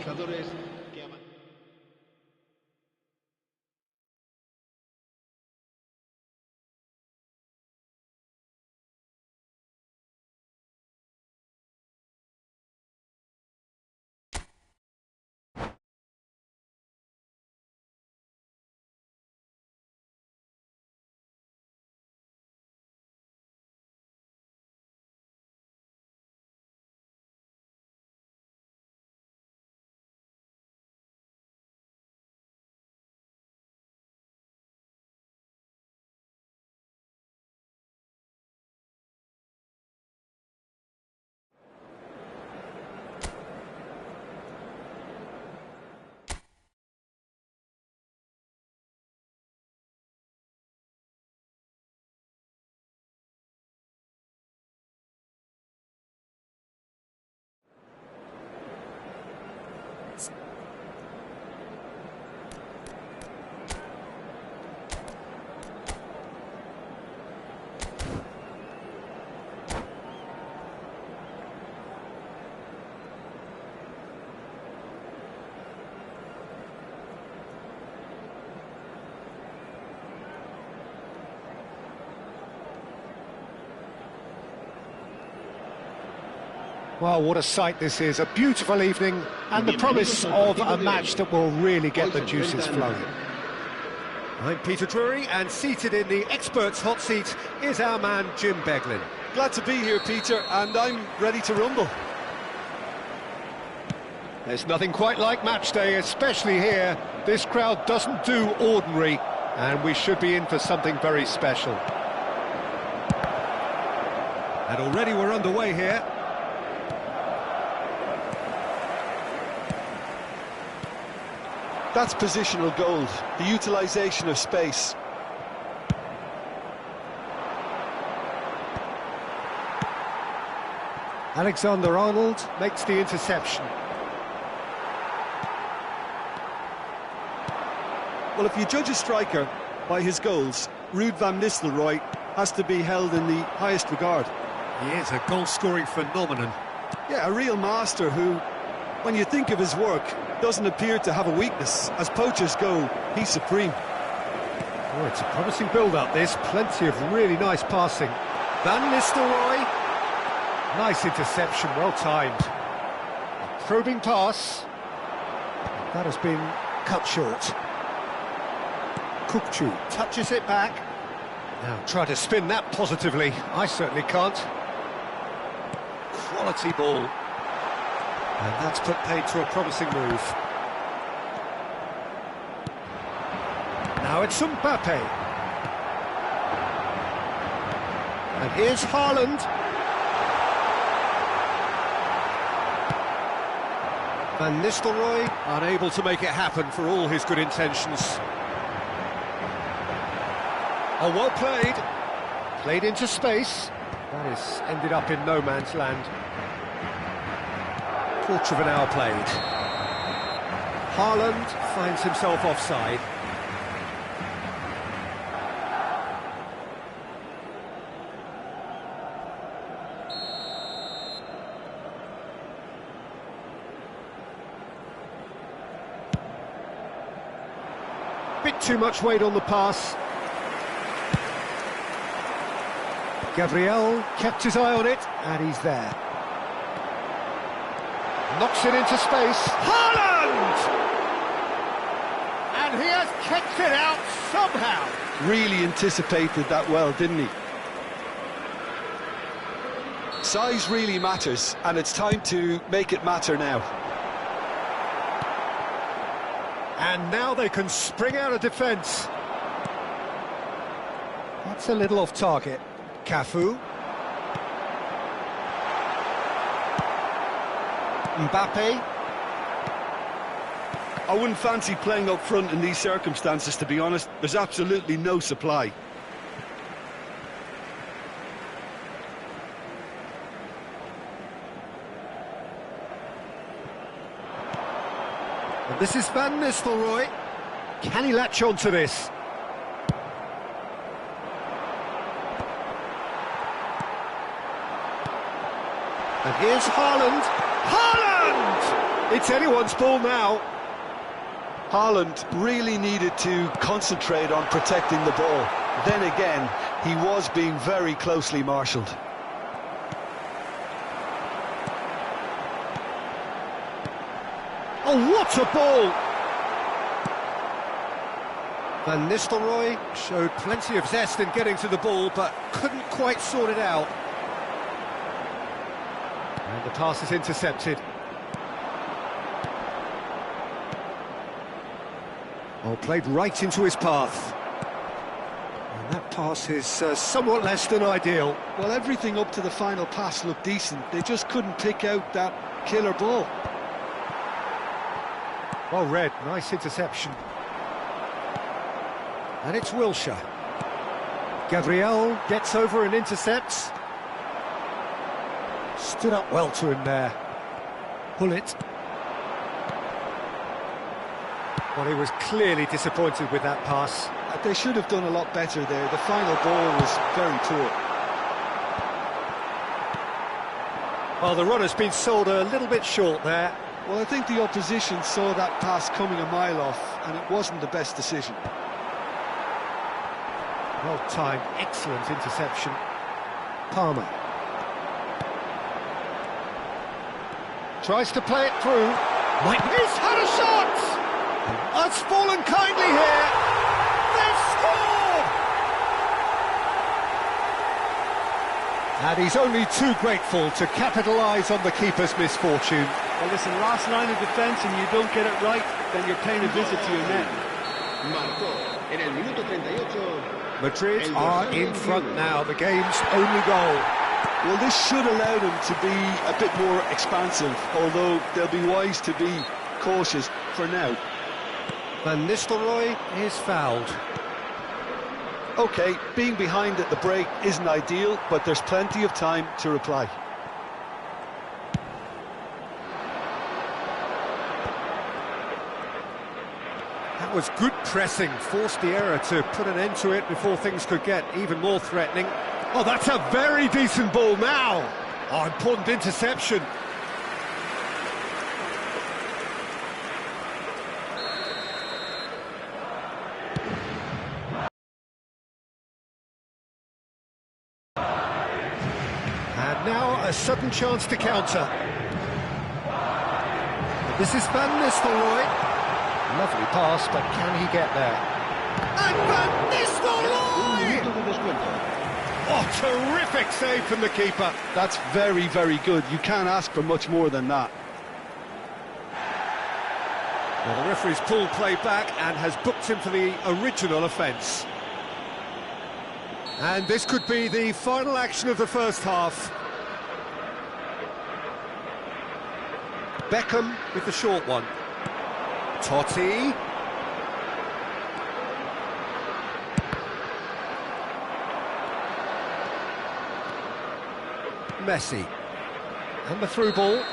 Well, what a sight this is. A beautiful evening and the promise of a match that will really get the juices flowing. I'm Peter Drury, and seated in the experts' hot seat is our man Jim Beglin. Glad to be here, Peter, and I'm ready to rumble. There's nothing quite like match day, especially here. This crowd doesn't do ordinary, and we should be in for something very special. And already we're underway here. That's positional gold, the utilisation of space. Alexander-Arnold makes the interception. Well, if you judge a striker by his goals, Ruud van Nistelrooy has to be held in the highest regard. He is a goal-scoring phenomenon. Yeah, a real master who, when you think of his work, doesn't appear to have a weakness. As poachers go, he's supreme. Oh, it's a promising build-up, this. Plenty of really nice passing. Van Nistelrooy. Nice interception, well timed. A probing pass. That has been cut short. Kukçu touches it back. Now try to spin that positively. I certainly can't. Quality ball. And that's put paid to a promising move. Now it's Mbappe. And here's Haaland. Van Nistelrooy unable to make it happen for all his good intentions. Oh, well played. Played into space. That is ended up in no man's land. Quarter of an hour played. Haaland finds himself offside. Bit too much weight on the pass. Gabriel kept his eye on it, and he's there. Knocks it into space. Haaland! And he has kicked it out somehow. Really anticipated that well, didn't he? Size really matters, and it's time to make it matter now. And now they can spring out of defence. That's a little off target. Cafu. Mbappe. I wouldn't fancy playing up front in these circumstances, to be honest. There's absolutely no supply. And this is Van Nistelrooy. Can he latch on to this? And here's Haaland. Haaland! It's anyone's ball now. Haaland really needed to concentrate on protecting the ball. Then again, he was being very closely marshalled. Oh, what a ball! Van Nistelrooy showed plenty of zest in getting to the ball, but couldn't quite sort it out. And the pass is intercepted. Oh, played right into his path. And that pass is somewhat less than ideal. Well, everything up to the final pass looked decent. They just couldn't pick out that killer ball. Well read, nice interception. And it's Wilshere. Gabriel gets over and intercepts. Stood up well to him there. Hullet. Well, he was clearly disappointed with that pass. They should have done a lot better there. The final ball was very poor. Well, the runner's been sold a little bit short there. Well, I think the opposition saw that pass coming a mile off, and it wasn't the best decision. Well timed, excellent interception. Palmer. Tries to play it through. He's had a shot! That's fallen kindly here. They've scored! And he's only too grateful to capitalise on the keeper's misfortune. Well, listen, last line of defence and you don't get it right, then you're paying a visit to your net. Marcó en el minuto 38. Madrid are in front now, the game's only goal. Well, this should allow them to be a bit more expansive, although they'll be wise to be cautious for now. Van Nistelrooy is fouled. OK, being behind at the break isn't ideal, but there's plenty of time to reply. That was good pressing, forced the error to put an end to it before things could get even more threatening. Oh, that's a very decent ball now. Oh, important interception. And now a sudden chance to counter. This is Van Nistelrooy. Lovely pass, but can he get there? And Van Nistelrooy! Oh, terrific save from the keeper. That's very, very good. You can't ask for much more than that. Well, the referee's pulled play back and has booked him for the original offence. And this could be the final action of the first half. Beckham with the short one. Totti. Messi. And the through ball. The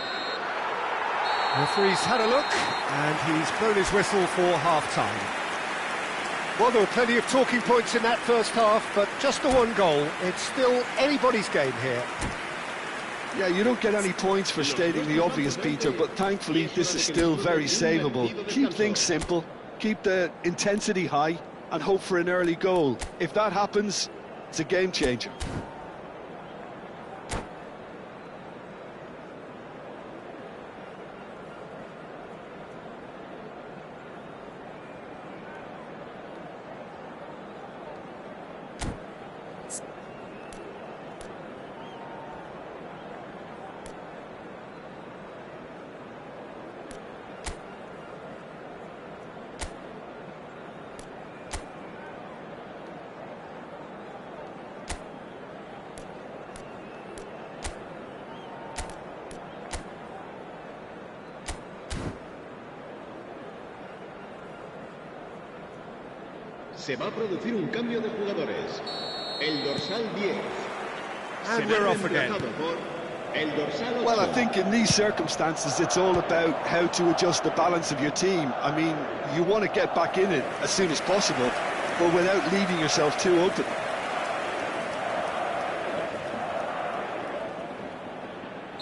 referee's had a look and he's blown his whistle for half-time. Well, there were plenty of talking points in that first half, but just the one goal. It's still anybody's game here. Yeah, you don't get any points for stating the obvious, Peter, but thankfully this is still very savable. Keep things simple, keep the intensity high, and hope for an early goal. If that happens, it's a game changer. Se va a producir un cambio de jugadores. El dorsal 10. And we're off again. Por el dorsal 8. Well, I think in these circumstances it's all about how to adjust the balance of your team. I mean, you want to get back in it as soon as possible, but without leaving yourself too open.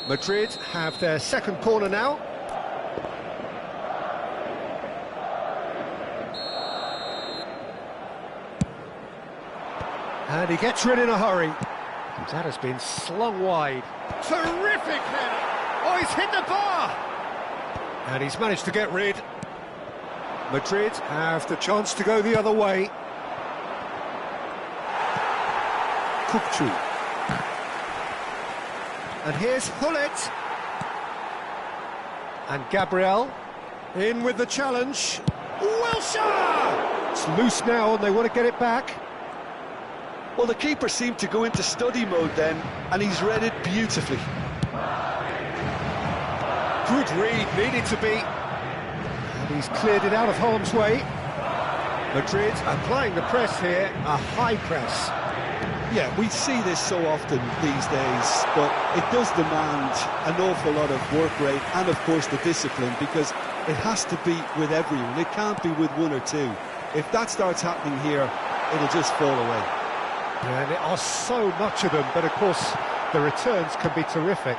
Madrid have their second corner now. And he gets rid in a hurry. That has been slung wide. Terrific header! Oh, he's hit the bar! And he's managed to get rid. Madrid have the chance to go the other way. Kukçu. And here's Hullet. And Gabriel in with the challenge. Wilshere! It's loose now and they want to get it back. Well, the keeper seemed to go into study mode then, and he's read it beautifully. Good read, needed to be. And he's cleared it out of harm's way. Madrid applying the press here, a high press. Yeah, we see this so often these days, but it does demand an awful lot of work rate and, of course, the discipline, because it has to be with everyone. It can't be with one or two. If that starts happening here, it'll just fall away. Yeah, and there are so much of them, but of course the returns can be terrific.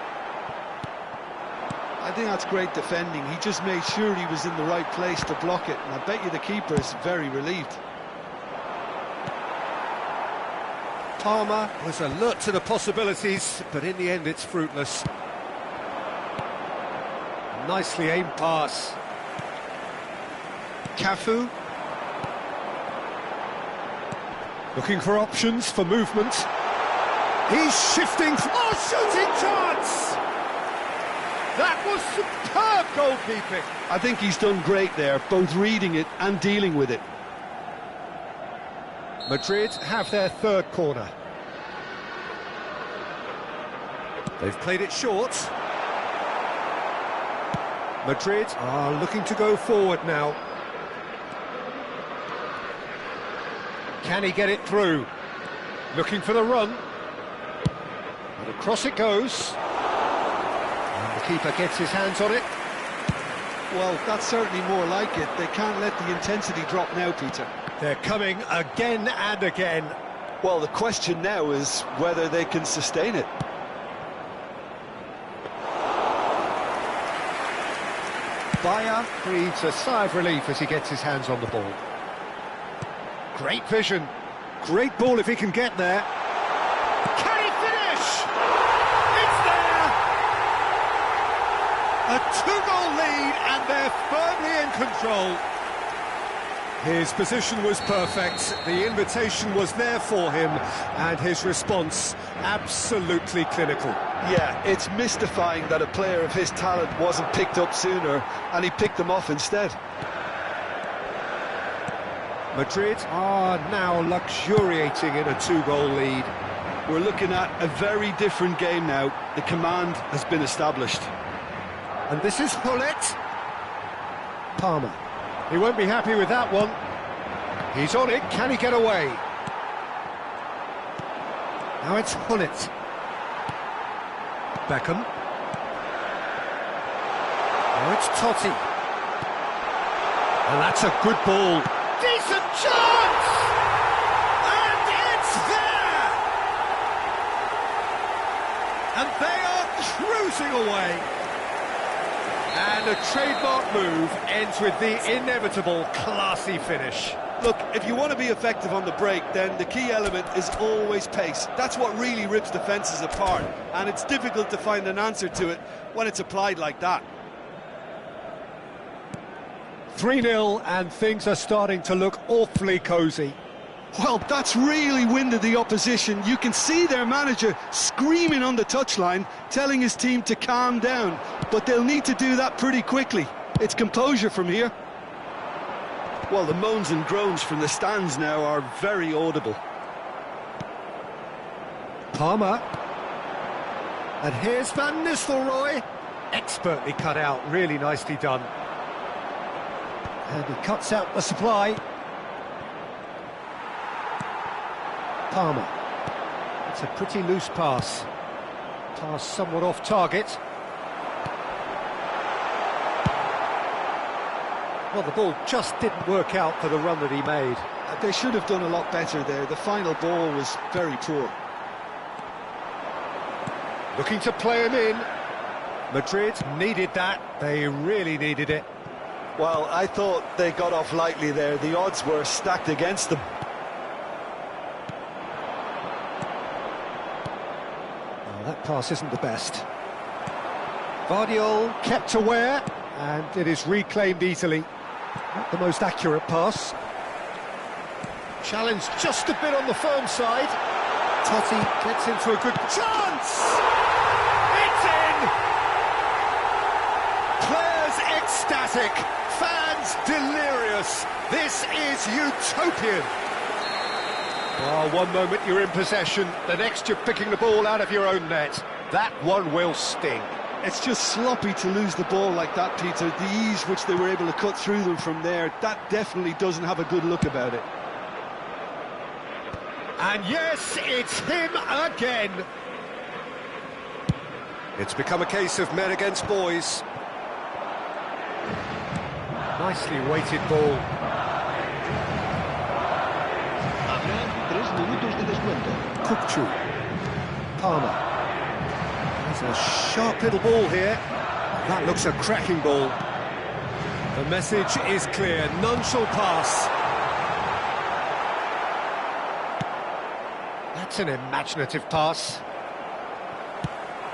I think that's great defending. He just made sure he was in the right place to block it, and I bet you the keeper is very relieved. Palmer was alert to the possibilities, but in the end it's fruitless. nicely aimed pass. Cafu. Looking for options for movement. He's shifting. Oh, shooting chance! That was superb goalkeeping. I think he's done great there, both reading it and dealing with it. Madrid have their third corner. They've played it short. Madrid are looking to go forward now. Can he get it through? Looking for the run. And across it goes. And the keeper gets his hands on it. Well, that's certainly more like it. They can't let the intensity drop now, Peter. They're coming again and again. Well, the question now is whether they can sustain it. Bayer breathes a sigh of relief as he gets his hands on the ball. Great vision. Great ball if he can get there. Can he finish? It's there! A two-goal lead and they're firmly in control. His position was perfect, the invitation was there for him, and his response absolutely clinical. Yeah, it's mystifying that a player of his talent wasn't picked up sooner, and he picked them off instead. Madrid are now luxuriating in a two-goal lead. We're looking at a very different game now. The command has been established. And this is Hullet. Palmer. He won't be happy with that one. He's on it, can he get away? Now it's Hullet. Beckham. Now it's Totti. And that's a good ball. Decent chance! And it's there! And they are cruising away. And a trademark move ends with the inevitable classy finish. Look, if you want to be effective on the break, then the key element is always pace. That's what really rips defences apart, and it's difficult to find an answer to it when it's applied like that. 3-0, and things are starting to look awfully cosy. Well, that's really winded the opposition. You can see their manager screaming on the touchline, telling his team to calm down. But they'll need to do that pretty quickly. It's composure from here. Well, the moans and groans from the stands now are very audible. Palmer. And here's Van Nistelrooy. Expertly cut out, really nicely done. And he cuts out the supply. Palmer. It's a pretty loose pass. Pass somewhat off target. Well, the ball just didn't work out for the run that he made. They should have done a lot better there. The final ball was very poor. Looking to play him in. Madrid needed that. They really needed it. Well, I thought they got off lightly there. The odds were stacked against them. Oh, that pass isn't the best. Vardiol kept aware, and it is reclaimed easily. Not the most accurate pass. Challenge just a bit on the firm side. Totti gets into a good chance! It's in! Players ecstatic, fans delirious. This is utopian. Oh, one moment you're in possession, the next you're picking the ball out of your own net. That one will sting. It's just sloppy to lose the ball like that, Peter. The ease which they were able to cut through them from there, that definitely doesn't have a good look about it. And yes, it's him again. It's become a case of men against boys. Nicely weighted ball. Habrá 3 minutos de descuento. Kukçu. Palmer. There's a sharp little ball here. That looks a cracking ball. The message is clear, none shall pass. That's an imaginative pass.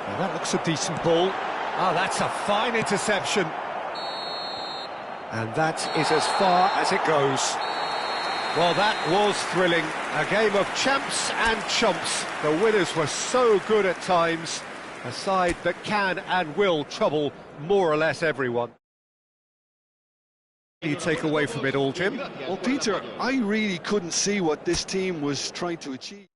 Now that looks a decent ball. Oh, that's a fine interception. And that is as far as it goes. Well, that was thrilling. A game of champs and chumps. The winners were so good at times. A side that can and will trouble more or less everyone. What do you take away from it all, Jim? Well, Peter, I really couldn't see what this team was trying to achieve.